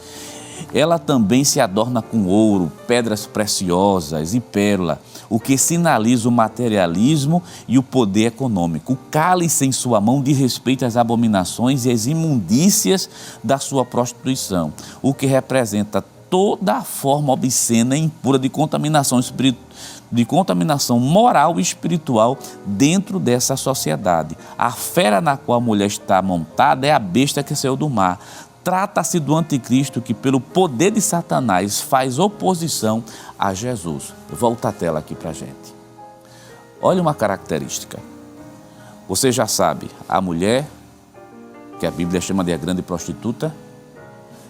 Ela também se adorna com ouro, pedras preciosas e pérola, o que sinaliza o materialismo e o poder econômico. O cálice em sua mão diz respeito às abominações e às imundícias da sua prostituição, o que representa toda a forma obscena e impura de contaminação moral e espiritual dentro dessa sociedade. A fera na qual a mulher está montada é a besta que saiu do mar. Trata-se do anticristo que, pelo poder de Satanás, faz oposição a Jesus. Volta a tela aqui para a gente. Olha uma característica. Você já sabe, a mulher, que a Bíblia chama de a grande prostituta,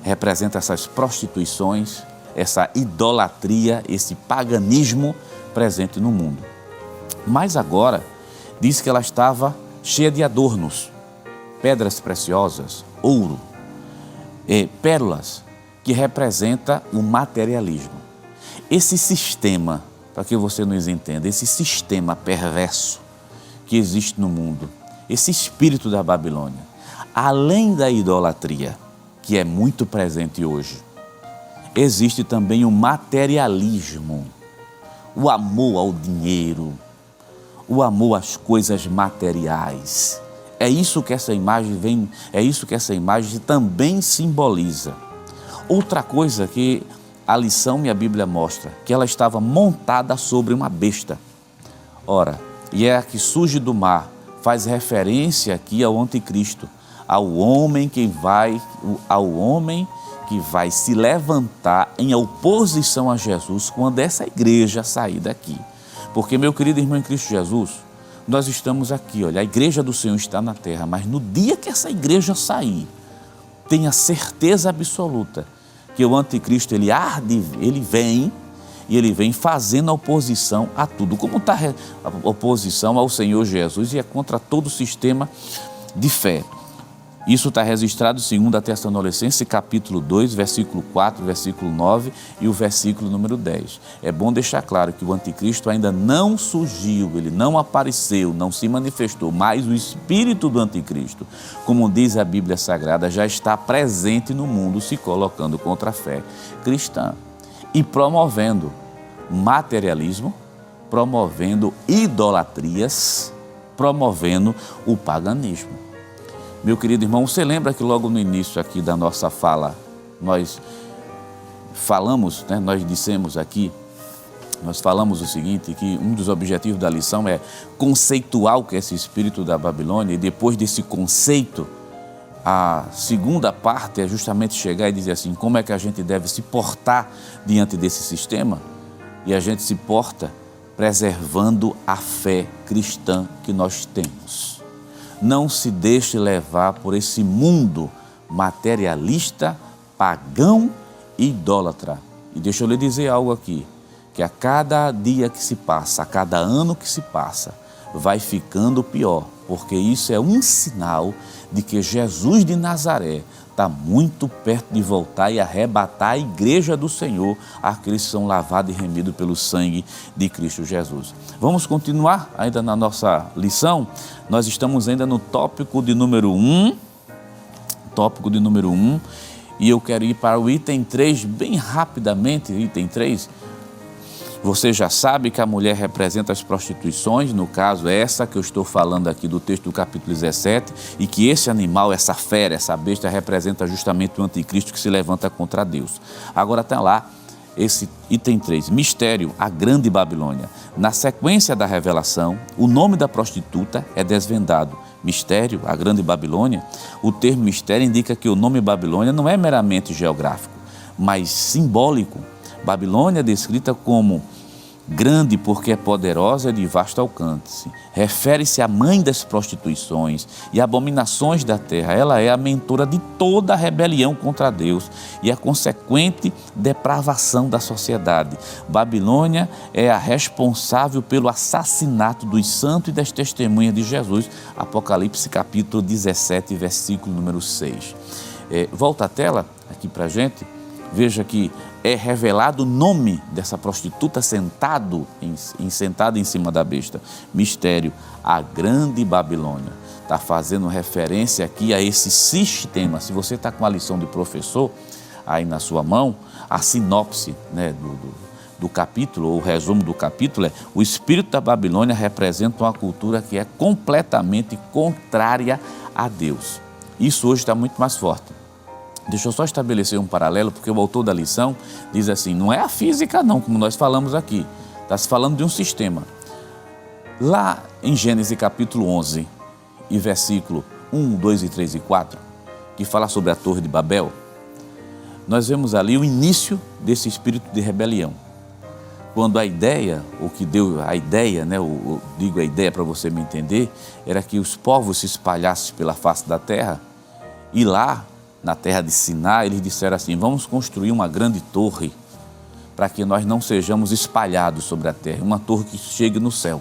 representa essas prostituições, essa idolatria, esse paganismo presente no mundo. Mas agora, diz que ela estava cheia de adornos, pedras preciosas, ouro, pérolas, que representa o materialismo. Esse sistema, para que você nos entenda, esse sistema perverso que existe no mundo, esse espírito da Babilônia, além da idolatria, que é muito presente hoje, existe também o materialismo, o amor ao dinheiro, o amor às coisas materiais. É isso que essa imagem também simboliza. Outra coisa que a lição e a Bíblia mostra, que ela estava montada sobre uma besta. Ora, e é a que surge do mar, faz referência aqui ao anticristo, ao homem que vai se levantar em oposição a Jesus quando essa igreja sair daqui. Porque, meu querido irmão em Cristo Jesus, nós estamos aqui, olha, a igreja do Senhor está na terra, mas no dia que essa igreja sair, tenha certeza absoluta que o anticristo, ele vem fazendo oposição a tudo. Como está a oposição ao Senhor Jesus e é contra todo o sistema de fé. Isso está registrado em 2 Tessalonicenses, capítulo 2, versículo 4, versículo 9 e o versículo número 10. É bom deixar claro que o anticristo ainda não surgiu, ele não apareceu, não se manifestou, mas o espírito do anticristo, como diz a Bíblia Sagrada, já está presente no mundo, se colocando contra a fé cristã e promovendo materialismo, promovendo idolatrias, promovendo o paganismo. Meu querido irmão, você lembra que logo no início aqui da nossa fala, nós falamos, né, nós falamos o seguinte, que um dos objetivos da lição é conceituar o que é esse espírito da Babilônia, e depois desse conceito, a segunda parte é justamente chegar e dizer assim, como é que a gente deve se portar diante desse sistema? E a gente se porta preservando a fé cristã que nós temos. Não se deixe levar por esse mundo materialista, pagão e idólatra. E deixa eu lhe dizer algo aqui, que a cada dia que se passa, a cada ano que se passa, vai ficando pior, porque isso é um sinal de que Jesus de Nazaré está muito perto de voltar e arrebatar a igreja do Senhor, aqueles que são lavados e remidos pelo sangue de Cristo Jesus. Vamos continuar ainda na nossa lição. Nós estamos ainda no tópico de número 1, e eu quero ir para o item 3 bem rapidamente. Item 3, você já sabe que a mulher representa as prostituições, no caso essa que eu estou falando aqui do texto do capítulo 17, e que esse animal, essa fera, essa besta representa justamente o anticristo que se levanta contra Deus. Agora está lá, esse item 3, mistério, a grande Babilônia. Na sequência da revelação, o nome da prostituta é desvendado. Mistério, a grande Babilônia. O termo mistério indica que o nome Babilônia não é meramente geográfico, mas simbólico. Babilônia é descrita como grande porque é poderosa e de vasto alcance. Refere-se à mãe das prostituições e abominações da terra. Ela é a mentora de toda a rebelião contra Deus e a consequente depravação da sociedade. Babilônia é a responsável pelo assassinato dos santos e das testemunhas de Jesus. Apocalipse capítulo 17, versículo número 6. Volta a tela aqui para a gente. Veja que é revelado o nome dessa prostituta sentada em cima da besta. Mistério, a grande Babilônia. Está fazendo referência aqui a esse sistema. Se você está com a lição de professor aí na sua mão, a sinopse, né, do capítulo, ou o resumo do capítulo é: o espírito da Babilônia representa uma cultura que é completamente contrária a Deus. Isso hoje está muito mais forte. Deixa eu só estabelecer um paralelo, porque o autor da lição diz assim, não é a física não, como nós falamos aqui, está se falando de um sistema. Lá em Gênesis capítulo 11, e versículo 1, 2, 3 e 4, que fala sobre a Torre de Babel, nós vemos ali o início desse espírito de rebelião. Quando a ideia, o que deu a ideia, né, digo a ideia para você me entender, era que os povos se espalhassem pela face da terra, e lá, na terra de Siná, eles disseram assim, vamos construir uma grande torre para que nós não sejamos espalhados sobre a terra, uma torre que chegue no céu.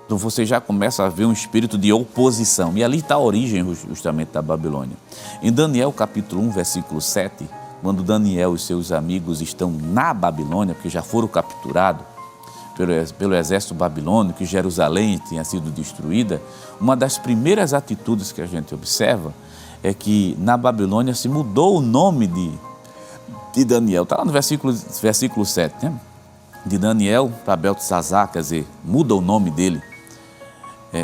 Então você já começa a ver um espírito de oposição, e ali está a origem justamente da Babilônia. Em Daniel capítulo 1, versículo 7, quando Daniel e seus amigos estão na Babilônia, porque já foram capturados pelo exército babilônico, que Jerusalém tinha sido destruída, uma das primeiras atitudes que a gente observa é que na Babilônia se mudou o nome de Daniel. Está lá no versículo 7, né? De Daniel para Beltesazar, quer dizer, muda o nome dele.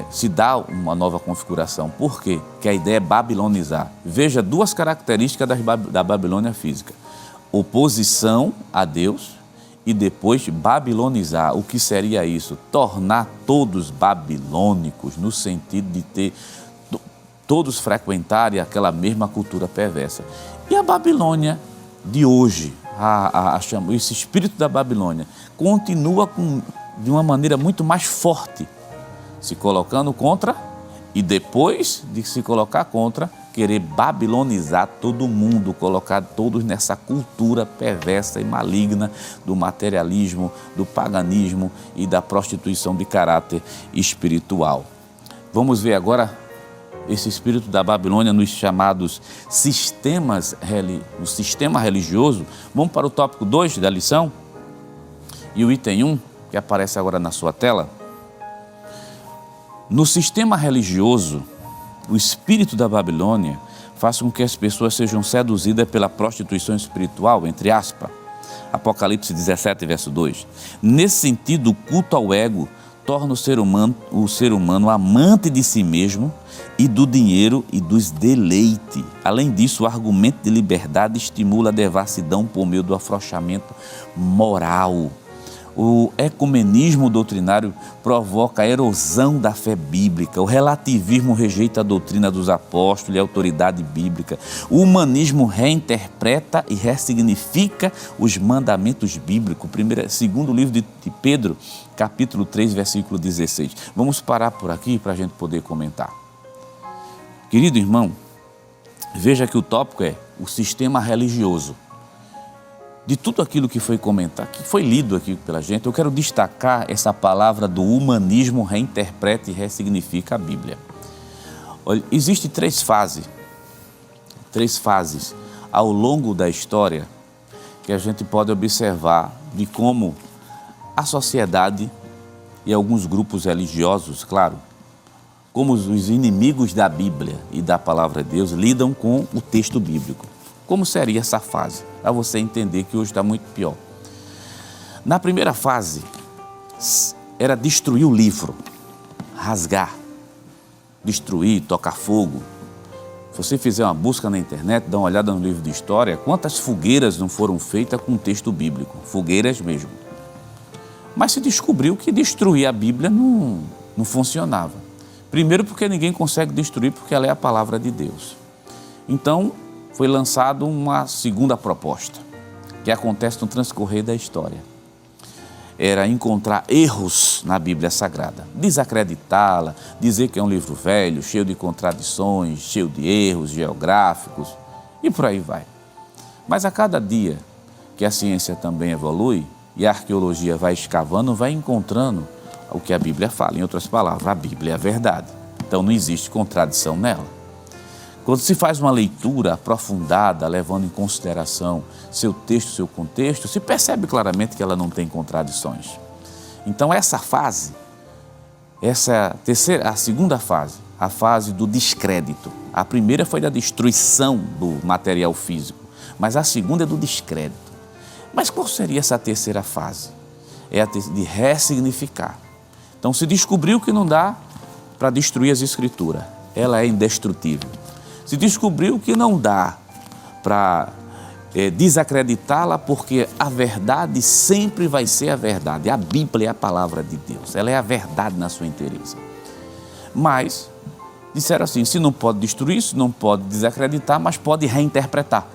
Se dá uma nova configuração. Por quê? Porque a ideia é babilonizar. Veja duas características da Babilônia física. Oposição a Deus e depois babilonizar. O que seria isso? Tornar todos babilônicos, no sentido de ter todos frequentarem aquela mesma cultura perversa. E a Babilônia de hoje, esse espírito da Babilônia, continua de uma maneira muito mais forte, se colocando contra, e depois de se colocar contra, querer babilonizar todo mundo, colocar todos nessa cultura perversa e maligna do materialismo, do paganismo e da prostituição de caráter espiritual. Vamos ver agora esse espírito da Babilônia nos chamados sistemas, no sistema religioso. Vamos para o tópico 2 da lição e o item 1, que aparece agora na sua tela. No sistema religioso, o espírito da Babilônia faz com que as pessoas sejam seduzidas pela prostituição espiritual, entre aspas. Apocalipse 17, verso 2. Nesse sentido, o culto ao ego torna o ser humano amante de si mesmo e do dinheiro e dos deleites. Além disso, o argumento de liberdade estimula a devassidão por meio do afrouxamento moral. O ecumenismo doutrinário provoca a erosão da fé bíblica. O relativismo rejeita a doutrina dos apóstolos e a autoridade bíblica. O humanismo reinterpreta e ressignifica os mandamentos bíblicos. Segundo livro de Pedro, capítulo 3, versículo 16. Vamos parar por aqui para a gente poder comentar. Querido irmão, veja que o tópico é o sistema religioso. De tudo aquilo que foi comentado, que foi lido aqui pela gente, eu quero destacar essa palavra do humanismo reinterpreta e ressignifica a Bíblia. Olha, existem três fases ao longo da história que a gente pode observar de como a sociedade e alguns grupos religiosos, claro, como os inimigos da Bíblia e da palavra de Deus lidam com o texto bíblico. Como seria essa fase? Para você entender que hoje está muito pior. Na primeira fase, era destruir o livro, rasgar, destruir, tocar fogo. Se você fizer uma busca na internet, dá uma olhada no livro de história, quantas fogueiras não foram feitas com texto bíblico? Fogueiras mesmo. Mas se descobriu que destruir a Bíblia não funcionava. Primeiro porque ninguém consegue destruir, porque ela é a palavra de Deus. Então, foi lançada uma segunda proposta, que acontece no transcorrer da história. Era encontrar erros na Bíblia Sagrada, desacreditá-la, dizer que é um livro velho, cheio de contradições, cheio de erros geográficos e por aí vai. Mas a cada dia que a ciência também evolui e a arqueologia vai escavando, vai encontrando o que a Bíblia fala. Em outras palavras, a Bíblia é a verdade, então não existe contradição nela. Quando se faz uma leitura aprofundada, levando em consideração seu texto, seu contexto, se percebe claramente que ela não tem contradições. Então essa fase, a segunda fase, a fase do descrédito. A primeira foi da destruição do material físico, mas a segunda é do descrédito. Mas qual seria essa terceira fase? É a de ressignificar. Então se descobriu que não dá para destruir as escrituras, ela é indestrutível. Se descobriu que não dá para desacreditá-la, porque a verdade sempre vai ser a verdade. A Bíblia é a palavra de Deus, ela é a verdade na sua inteireza. Mas disseram assim, se não pode destruir, se não pode desacreditar, mas pode reinterpretar.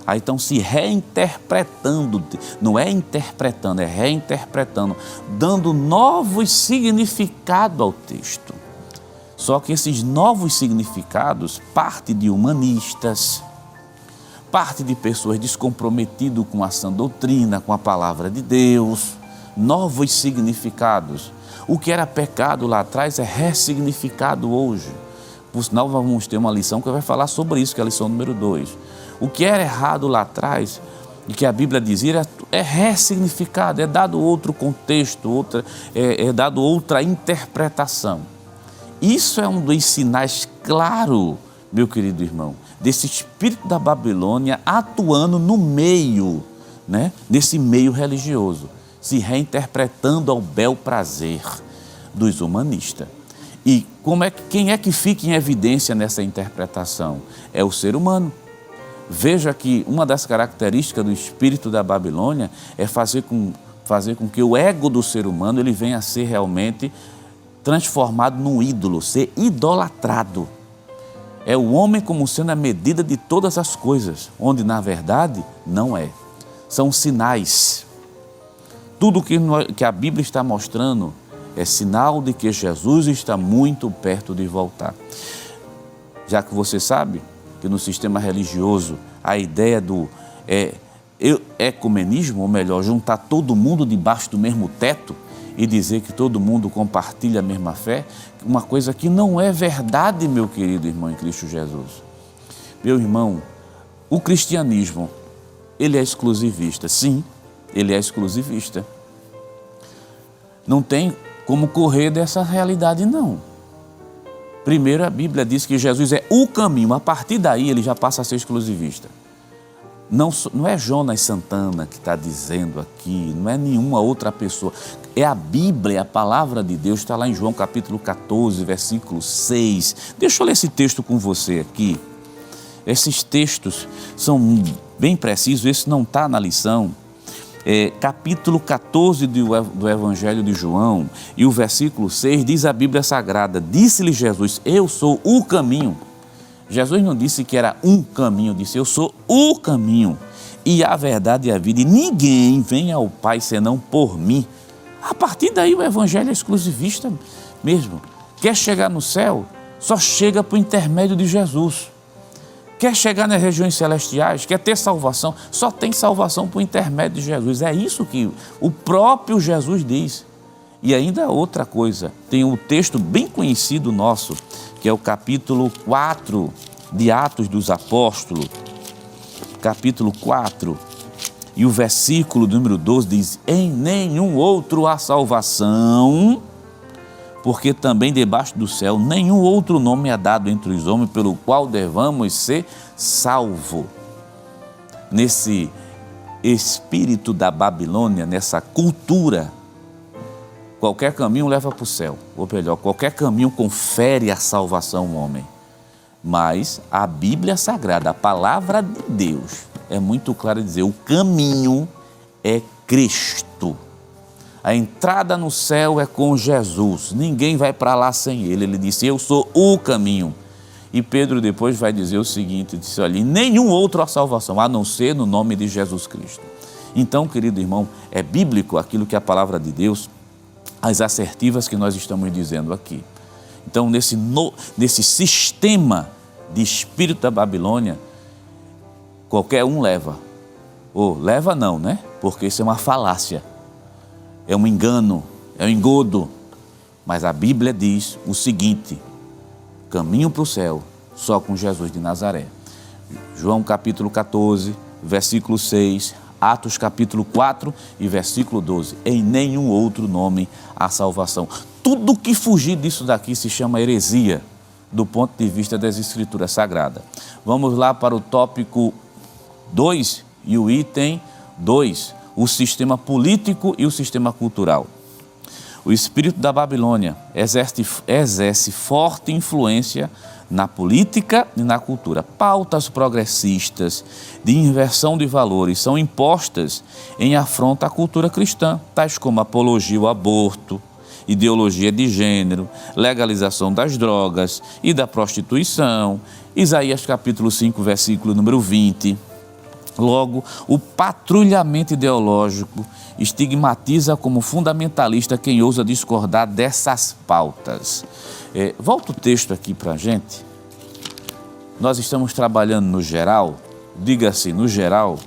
Aí estão se reinterpretando, não é interpretando, é reinterpretando, dando novos significados ao texto. Só que esses novos significados partem de humanistas, parte de pessoas descomprometidas com a sã doutrina, com a palavra de Deus, novos significados. O que era pecado lá atrás é ressignificado hoje. Por sinal, vamos ter uma lição que vai falar sobre isso, que é a lição número 2. O que era errado lá atrás, e que a Bíblia dizia, é ressignificado, é dado outro contexto, é dado outra interpretação. Isso é um dos sinais claros, meu querido irmão, desse espírito da Babilônia atuando no meio, nesse meio religioso, se reinterpretando ao bel prazer dos humanistas. E quem é que fica em evidência nessa interpretação? É o ser humano. Veja que uma das características do espírito da Babilônia é fazer com que o ego do ser humano ele venha a ser realmente transformado num ídolo, ser idolatrado. É o homem como sendo a medida de todas as coisas, onde na verdade não é. São sinais. Tudo que a Bíblia está mostrando é sinal de que Jesus está muito perto de voltar. Já que você sabe que no sistema religioso a ideia do ecumenismo, ou melhor, juntar todo mundo debaixo do mesmo teto, e dizer que todo mundo compartilha a mesma fé, uma coisa que não é verdade, meu querido irmão em Cristo Jesus. Meu irmão, o cristianismo, ele é exclusivista. Sim, ele é exclusivista. Não tem como correr dessa realidade, não. Primeiro, a Bíblia diz que Jesus é o caminho, a partir daí ele já passa a ser exclusivista. Não é Jonas Santana que está dizendo aqui, não é nenhuma outra pessoa. É a Bíblia, a palavra de Deus, está lá em João capítulo 14, versículo 6. Deixa eu ler esse texto com você aqui. Esses textos são bem precisos, esse não está na lição. Capítulo 14 do Evangelho de João e o versículo 6 diz a Bíblia Sagrada, disse-lhe Jesus, eu sou o caminho. Jesus não disse que era um caminho, disse eu sou o caminho e a verdade e a vida e ninguém vem ao Pai senão por mim. A partir daí o Evangelho é exclusivista mesmo. Quer chegar no céu, só chega por intermédio de Jesus. Quer chegar nas regiões celestiais, quer ter salvação, só tem salvação por intermédio de Jesus. É isso que o próprio Jesus diz. E ainda outra coisa, tem um texto bem conhecido nosso, que é o capítulo 4 de Atos dos Apóstolos, capítulo 4, e o versículo número 12 diz, em nenhum outro há salvação, porque também debaixo do céu nenhum outro nome é dado entre os homens pelo qual devamos ser salvos. Nesse espírito da Babilônia, nessa cultura, qualquer caminho leva para o céu, ou melhor, qualquer caminho confere a salvação ao homem. Mas a Bíblia Sagrada, a palavra de Deus, é muito clara em dizer: o caminho é Cristo. A entrada no céu é com Jesus. Ninguém vai para lá sem Ele. Ele disse: eu sou o caminho. E Pedro depois vai dizer o seguinte, disse: olha, nenhum outro há salvação, a não ser no nome de Jesus Cristo. Então, querido irmão, é bíblico aquilo que a palavra de Deus, as assertivas que nós estamos dizendo aqui. Então, nesse sistema de espírito da Babilônia, qualquer um leva. Ou leva não, né? Porque isso é uma falácia, é um engano, é um engodo. Mas a Bíblia diz o seguinte: caminho para o céu só com Jesus de Nazaré. João capítulo 14, versículo 6, Atos capítulo 4 e versículo 12. Em nenhum outro nome há salvação. Tudo que fugir disso daqui se chama heresia, do ponto de vista das Escrituras Sagradas. Vamos lá para o tópico 2 e o item 2, o sistema político e o sistema cultural. O espírito da Babilônia exerce forte influência na política e na cultura. Pautas progressistas de inversão de valores são impostas em afronta à cultura cristã, tais como apologia ao aborto, ideologia de gênero, legalização das drogas e da prostituição. Isaías capítulo 5, versículo número 20. Logo, o patrulhamento ideológico estigmatiza como fundamentalista quem ousa discordar dessas pautas. Volta o texto aqui para a gente. Nós estamos trabalhando no geral, diga-se, no geral,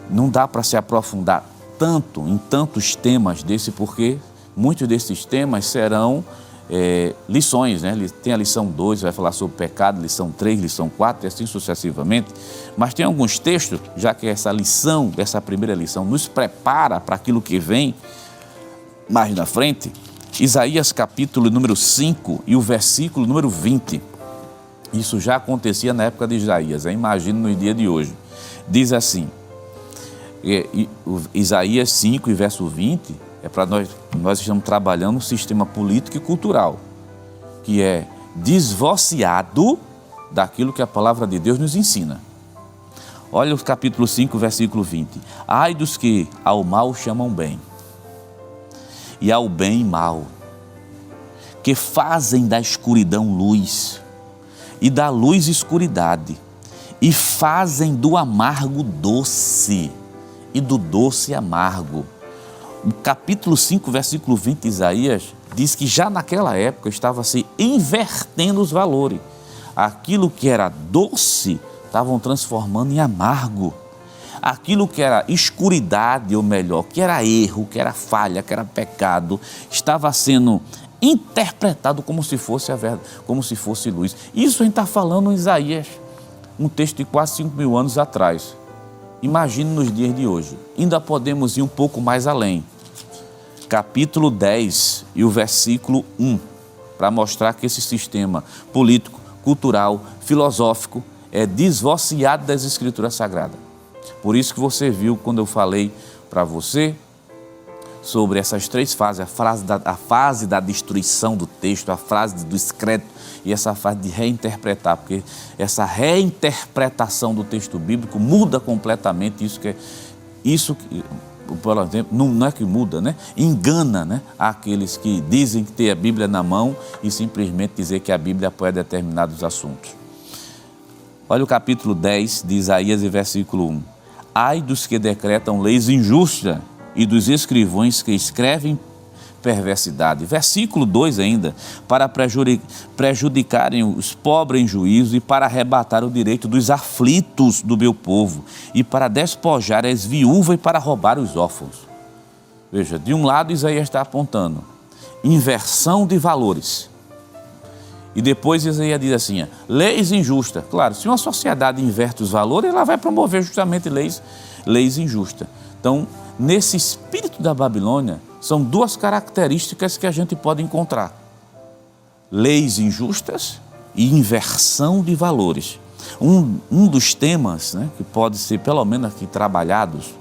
não dá para se aprofundar tanto em tantos temas desse, porque muitos desses temas serão lições, né? Tem a lição 2, vai falar sobre pecado, lição 3, lição 4 e assim sucessivamente. Mas tem alguns textos, já que essa primeira lição nos prepara para aquilo que vem mais na frente. Isaías capítulo número 5 e o versículo número 20. Isso já acontecia na época de Isaías, imagino no dia de hoje. Diz assim, Isaías 5 e verso 20, é para nós estamos trabalhando um sistema político e cultural, que é divorciado daquilo que a palavra de Deus nos ensina. Olha o capítulo 5, versículo 20. Ai dos que ao mal chamam bem, e ao bem mal, que fazem da escuridão luz, e da luz escuridade, e fazem do amargo doce, e do doce amargo. O capítulo 5, versículo 20 de Isaías diz que já naquela época estava se invertendo os valores. Aquilo que era doce estavam transformando em amargo. Aquilo que era escuridade, ou melhor, que era erro, que era falha, que era pecado, estava sendo interpretado como se fosse a verdade, como se fosse luz. Isso a gente está falando em Isaías, um texto de quase 5.000 anos atrás. Imagine nos dias de hoje. Ainda podemos ir um pouco mais além. Capítulo 10 e o versículo 1, para mostrar que esse sistema político, cultural, filosófico é divorciado das Escrituras Sagradas. Por isso que você viu quando eu falei para você sobre essas três fases, a fase da destruição do texto, a fase do descrédito e essa fase de reinterpretar, porque essa reinterpretação do texto bíblico muda completamente isso que, por exemplo, não é que muda, né? Engana, né? Aqueles que dizem que tem a Bíblia na mão e simplesmente dizer que a Bíblia apoia determinados assuntos. Olha o capítulo 10 de Isaías e versículo 1. Ai dos que decretam leis injustas e dos escrivães que escrevem perversidade. Versículo 2 ainda, para prejudicarem os pobres em juízo e para arrebatar o direito dos aflitos do meu povo e para despojar as viúvas e para roubar os órfãos. Veja, de um lado Isaías está apontando inversão de valores. E depois Isaías diz assim, leis injustas. Claro, se uma sociedade inverte os valores, ela vai promover justamente leis injustas. Então, nesse espírito da Babilônia, são duas características que a gente pode encontrar. Leis injustas e inversão de valores. Um dos temas, né, que pode ser pelo menos aqui trabalhados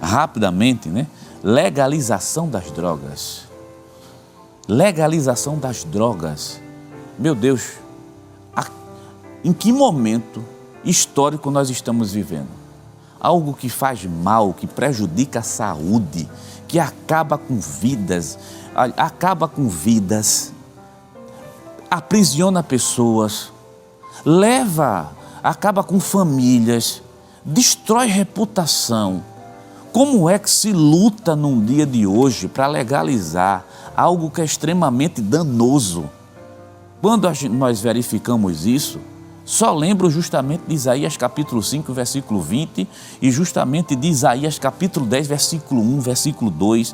rapidamente, né, legalização das drogas. Legalização das drogas. Meu Deus, em que momento histórico nós estamos vivendo. Algo que faz mal, que prejudica a saúde, que acaba com vidas, aprisiona pessoas, acaba com famílias, destrói reputação. Como é que se luta num dia de hoje para legalizar algo que é extremamente danoso? Quando nós verificamos isso, só lembro justamente de Isaías capítulo 5, versículo 20 e justamente de Isaías capítulo 10, versículo 1, versículo 2,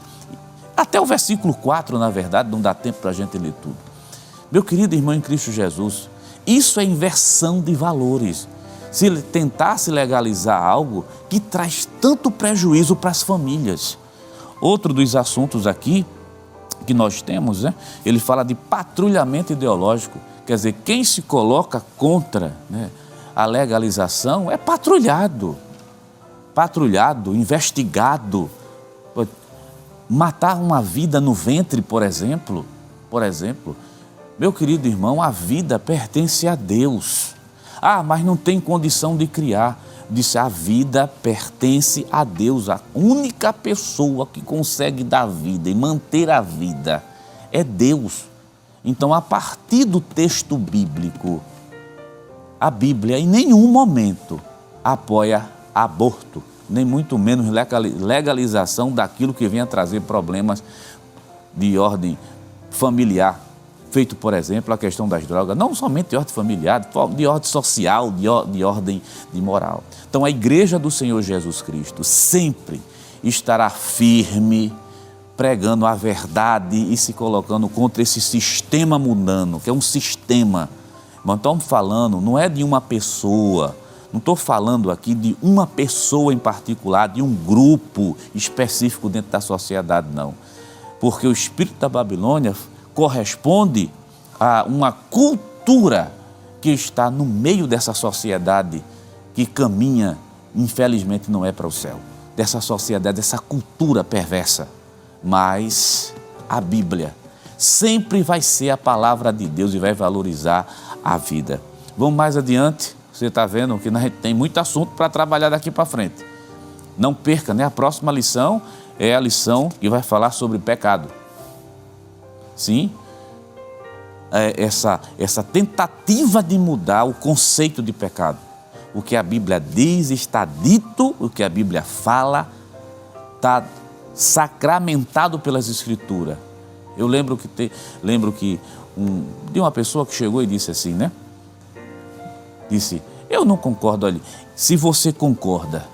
até o versículo 4, na verdade, não dá tempo para a gente ler tudo. Meu querido irmão em Cristo Jesus, isso é inversão de valores. Se tentasse legalizar algo que traz tanto prejuízo para as famílias. Outro dos assuntos aqui que nós temos, ele fala de patrulhamento ideológico. Quer dizer, quem se coloca contra a legalização é patrulhado, investigado. Matar uma vida no ventre, por exemplo, meu querido irmão, a vida pertence a Deus. Mas não tem condição de criar. Disse, a vida pertence a Deus. A única pessoa que consegue dar vida e manter a vida é Deus. Então, a partir do texto bíblico, a Bíblia em nenhum momento apoia aborto, nem muito menos legalização daquilo que venha trazer problemas de ordem familiar. Feito, por exemplo, a questão das drogas, não somente de ordem familiar, de ordem social, de ordem de moral. Então, a Igreja do Senhor Jesus Cristo sempre estará firme, pregando a verdade e se colocando contra esse sistema mundano, que é um sistema. Mas estamos falando, não é de uma pessoa, não estou falando aqui de uma pessoa em particular, de um grupo específico dentro da sociedade, não. Porque o espírito da Babilônia corresponde a uma cultura que está no meio dessa sociedade que caminha, infelizmente, não é para o céu. Dessa sociedade, dessa cultura perversa. Mas a Bíblia sempre vai ser a palavra de Deus e vai valorizar a vida. Vamos mais adiante. Você está vendo que a gente tem muito assunto para trabalhar daqui para frente. Não perca, A próxima lição é a lição que vai falar sobre pecado. Sim, essa tentativa de mudar o conceito de pecado. O que a Bíblia diz está dito, o que a Bíblia fala está sacramentado pelas Escrituras. Eu lembro de uma pessoa que chegou e disse assim, Disse, eu não concordo ali. Se você concorda,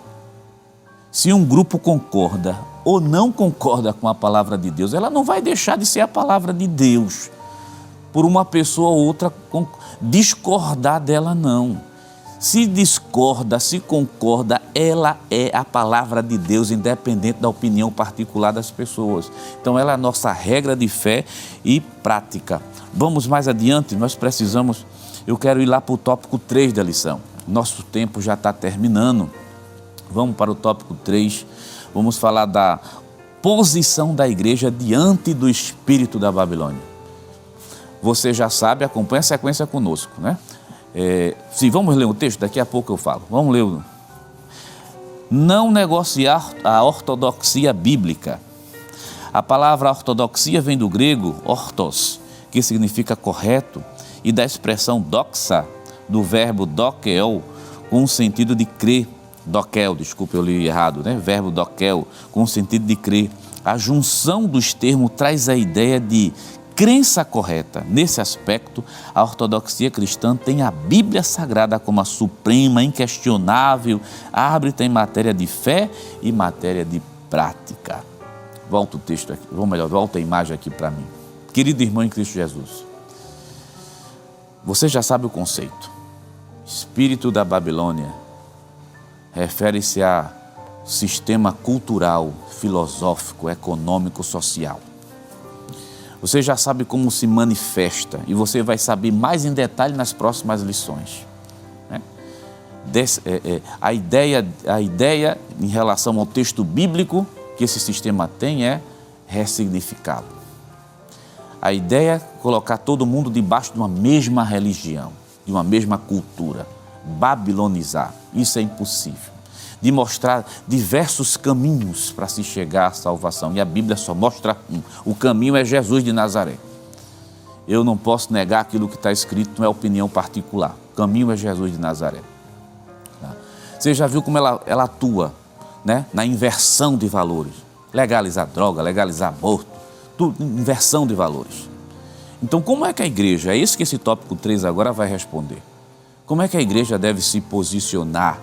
se um grupo concorda ou não concorda com a palavra de Deus, ela não vai deixar de ser a palavra de Deus por uma pessoa ou outra discordar dela, não. Se discorda, se concorda, ela é a palavra de Deus, independente da opinião particular das pessoas. Então, ela é a nossa regra de fé e prática. Vamos mais adiante, eu quero ir lá para o tópico 3 da lição. Nosso tempo já está terminando. Vamos para o tópico 3. Vamos falar da posição da igreja diante do espírito da Babilônia. Você já sabe, acompanha a sequência conosco, vamos ler o texto, daqui a pouco eu falo. Vamos ler. Não negociar a ortodoxia bíblica. A palavra ortodoxia vem do grego ortos, que significa correto, e da expressão doxa, do verbo dokel, com o sentido de crer. Dokel, desculpa, eu li errado, Verbo dokel, com o sentido de crer. A junção dos termos traz a ideia de crença correta. Nesse aspecto, a ortodoxia cristã tem a Bíblia Sagrada como a suprema, inquestionável, árbitra em matéria de fé e matéria de prática. Volta o texto aqui, volta a imagem aqui para mim. Querido irmão em Cristo Jesus, você já sabe o conceito. Espírito da Babilônia refere-se a sistema cultural, filosófico, econômico, social. Você já sabe como se manifesta e você vai saber mais em detalhe nas próximas lições. A ideia em relação ao texto bíblico que esse sistema tem é ressignificá-lo. A ideia é colocar todo mundo debaixo de uma mesma religião, de uma mesma cultura. Babilonizar, isso é impossível. De mostrar diversos caminhos para se chegar à salvação. E a Bíblia só mostra um. O caminho é Jesus de Nazaré. Eu não posso negar aquilo que está escrito, não é opinião particular. O caminho é Jesus de Nazaré. Você já viu como ela atua, né? Na inversão de valores. Legalizar droga, legalizar aborto, tudo, inversão de valores. Então, como é que a igreja, é isso que esse tópico 3 agora vai responder. Como é que a igreja deve se posicionar?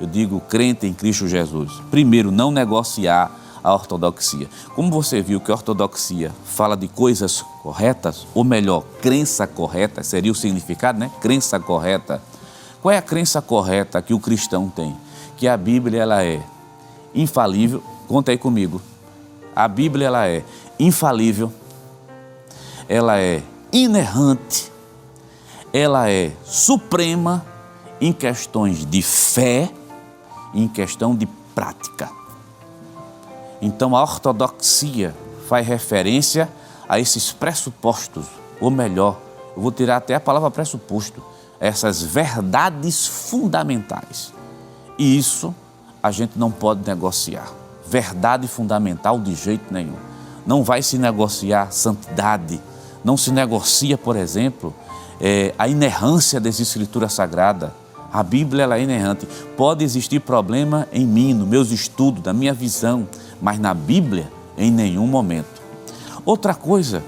Eu digo, crente em Cristo Jesus. Primeiro, não negociar a ortodoxia. Como você viu que a ortodoxia fala de coisas corretas, ou melhor, crença correta, seria o significado, né? Crença correta. Qual é a crença correta que o cristão tem? Que a Bíblia, ela é infalível. Conta aí comigo. A Bíblia, ela é infalível, ela é inerrante, ela é suprema em questões de fé e em questão de prática. Então, a ortodoxia faz referência a esses pressupostos, ou melhor, eu vou tirar até a palavra pressuposto, essas verdades fundamentais. E isso a gente não pode negociar. Verdade fundamental de jeito nenhum. Não vai se negociar santidade, não se negocia, por exemplo, a inerrância das Escrituras Sagradas. A Bíblia, ela é inerrante. Pode existir problema em mim, nos meus estudos, na minha visão, mas na Bíblia, em nenhum momento. Outra coisa,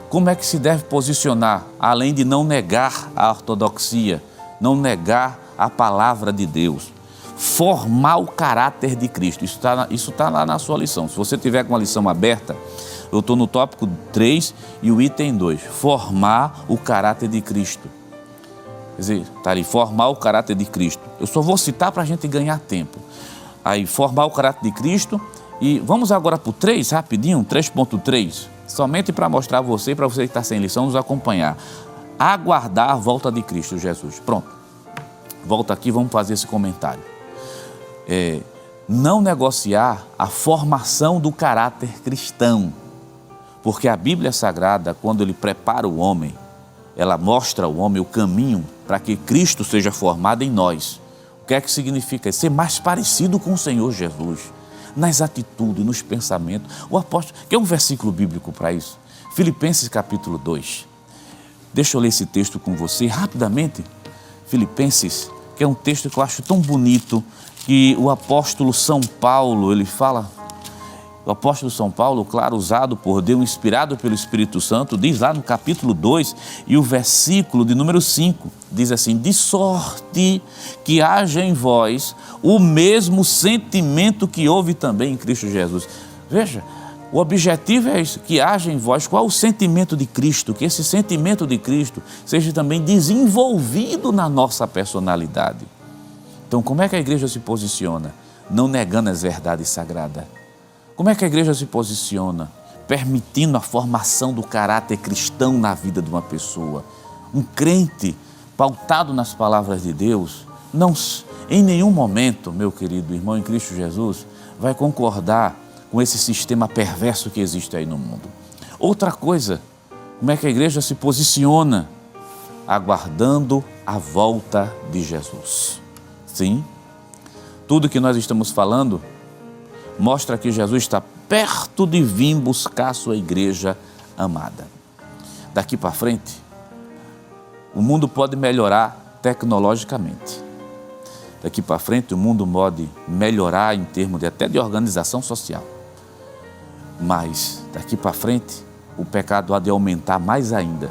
como é que se deve posicionar, além de não negar a ortodoxia, não negar a palavra de Deus? Formar o caráter de Cristo. Isso está lá na sua lição. Se você tiver com a lição aberta, eu estou no tópico 3 e o item 2. Formar o caráter de Cristo. Quer dizer, está ali, formar o caráter de Cristo. Eu só vou citar para a gente ganhar tempo. Aí, formar o caráter de Cristo. E vamos agora para o 3, rapidinho, 3.3. Somente para mostrar a você e para você que está sem lição, nos acompanhar. Aguardar a volta de Cristo Jesus. Pronto. Volta aqui, vamos fazer esse comentário. Não negociar a formação do caráter cristão, porque a Bíblia Sagrada, quando ele prepara o homem, ela mostra ao homem o caminho para que Cristo seja formado em nós. O que é que significa? Ser mais parecido com o Senhor Jesus, nas atitudes, nos pensamentos. O apóstolo, quer um versículo bíblico para isso? Filipenses capítulo 2. Deixa eu ler esse texto com você rapidamente. Filipenses, que é um texto que eu acho tão bonito, que o apóstolo São Paulo, ele fala, o apóstolo São Paulo, claro, usado por Deus, inspirado pelo Espírito Santo, diz lá no capítulo 2 e o versículo de número 5, diz assim: de sorte que haja em vós o mesmo sentimento que houve também em Cristo Jesus. Veja, o objetivo é isso, que haja em vós, qual o sentimento de Cristo, que esse sentimento de Cristo seja também desenvolvido na nossa personalidade. Então, como é que a igreja se posiciona? Não negando as verdades sagradas. Como é que a igreja se posiciona? Permitindo a formação do caráter cristão na vida de uma pessoa. Um crente pautado nas palavras de Deus, não, em nenhum momento, meu querido irmão em Cristo Jesus, vai concordar com esse sistema perverso que existe aí no mundo. Outra coisa, como é que a igreja se posiciona? Aguardando a volta de Jesus. Sim, tudo que nós estamos falando mostra que Jesus está perto de vir buscar a sua igreja amada. Daqui para frente, o mundo pode melhorar tecnologicamente. Daqui para frente, o mundo pode melhorar em termos até de organização social. Mas, daqui para frente, o pecado há de aumentar mais ainda.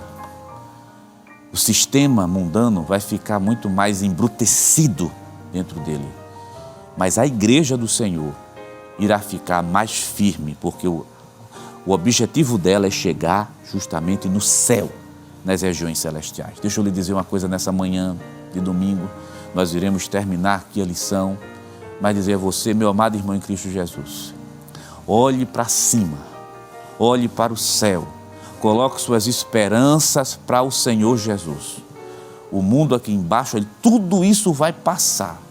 O sistema mundano vai ficar muito mais embrutecido dentro dele. Mas a igreja do Senhor irá ficar mais firme, porque o objetivo dela é chegar justamente no céu, nas regiões celestiais. Deixa eu lhe dizer uma coisa nessa manhã de domingo, nós iremos terminar aqui a lição, mas dizer a você, meu amado irmão em Cristo Jesus, olhe para cima, olhe para o céu, coloque suas esperanças para o Senhor Jesus. O mundo aqui embaixo, tudo isso vai passar.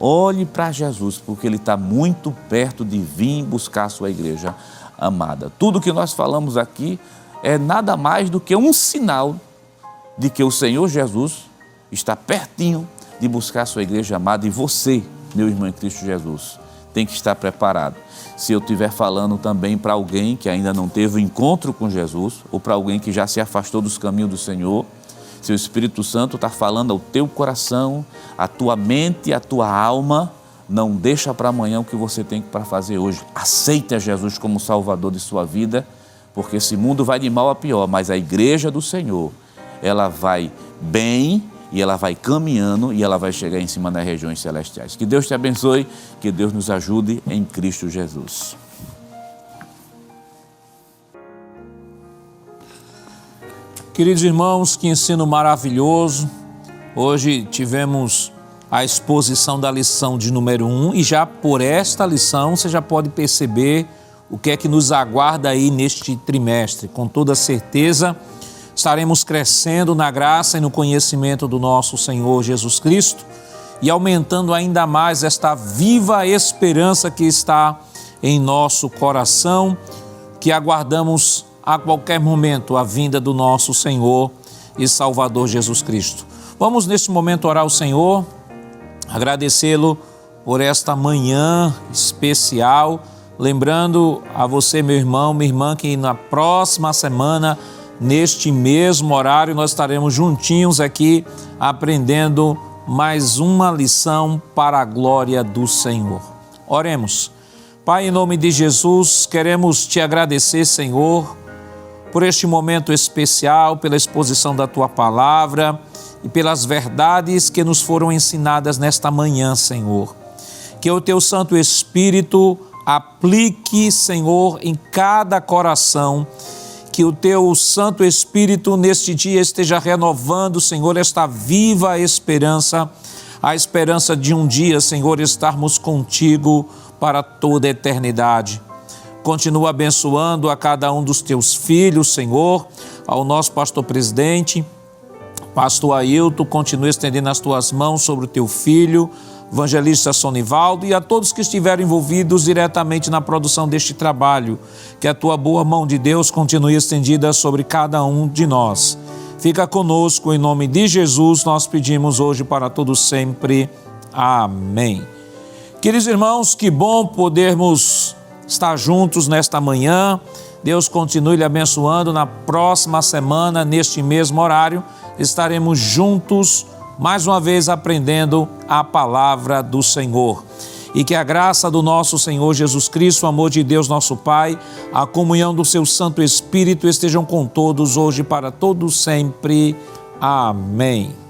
Olhe para Jesus, porque Ele está muito perto de vir buscar a sua igreja amada. Tudo que nós falamos aqui é nada mais do que um sinal de que o Senhor Jesus está pertinho de buscar a sua igreja amada, e você, meu irmão em Cristo Jesus, tem que estar preparado. Se eu estiver falando também para alguém que ainda não teve o encontro com Jesus, ou para alguém que já se afastou dos caminhos do Senhor, se o Espírito Santo está falando ao teu coração, à tua mente, à tua alma, não deixa para amanhã o que você tem para fazer hoje. Aceita Jesus como Salvador de sua vida, porque esse mundo vai de mal a pior, mas a igreja do Senhor, ela vai bem, e ela vai caminhando e ela vai chegar em cima das regiões celestiais. Que Deus te abençoe, que Deus nos ajude em Cristo Jesus. Queridos irmãos, que ensino maravilhoso. Hoje tivemos a exposição da lição de número 1 e já por esta lição você já pode perceber o que é que nos aguarda aí neste trimestre. Com toda certeza, estaremos crescendo na graça e no conhecimento do nosso Senhor Jesus Cristo e aumentando ainda mais esta viva esperança que está em nosso coração, que aguardamos a qualquer momento a vinda do nosso Senhor e Salvador Jesus Cristo. Vamos neste momento orar ao Senhor, agradecê-lo por esta manhã especial, lembrando a você, meu irmão, minha irmã, que na próxima semana, neste mesmo horário, nós estaremos juntinhos aqui aprendendo mais uma lição para a glória do Senhor. Oremos. Pai, em nome de Jesus, queremos te agradecer, Senhor, por este momento especial, pela exposição da Tua Palavra e pelas verdades que nos foram ensinadas nesta manhã, Senhor. Que o Teu Santo Espírito aplique, Senhor, em cada coração, que o Teu Santo Espírito neste dia esteja renovando, Senhor, esta viva esperança, a esperança de um dia, Senhor, estarmos contigo para toda a eternidade. Continua abençoando a cada um dos Teus filhos, Senhor, ao nosso pastor presidente, pastor Ailton, continua estendendo as Tuas mãos sobre o Teu filho, evangelista Sonivaldo, e a todos que estiveram envolvidos diretamente na produção deste trabalho, que a Tua boa mão de Deus continue estendida sobre cada um de nós. Fica conosco, em nome de Jesus, nós pedimos hoje para todos sempre. Amém. Queridos irmãos, que bom podermos estar juntos nesta manhã. Deus continue lhe abençoando. Na próxima semana, neste mesmo horário, estaremos juntos mais uma vez aprendendo a palavra do Senhor. E que a graça do nosso Senhor Jesus Cristo, o amor de Deus nosso Pai, a comunhão do seu Santo Espírito estejam com todos hoje para todos sempre. Amém.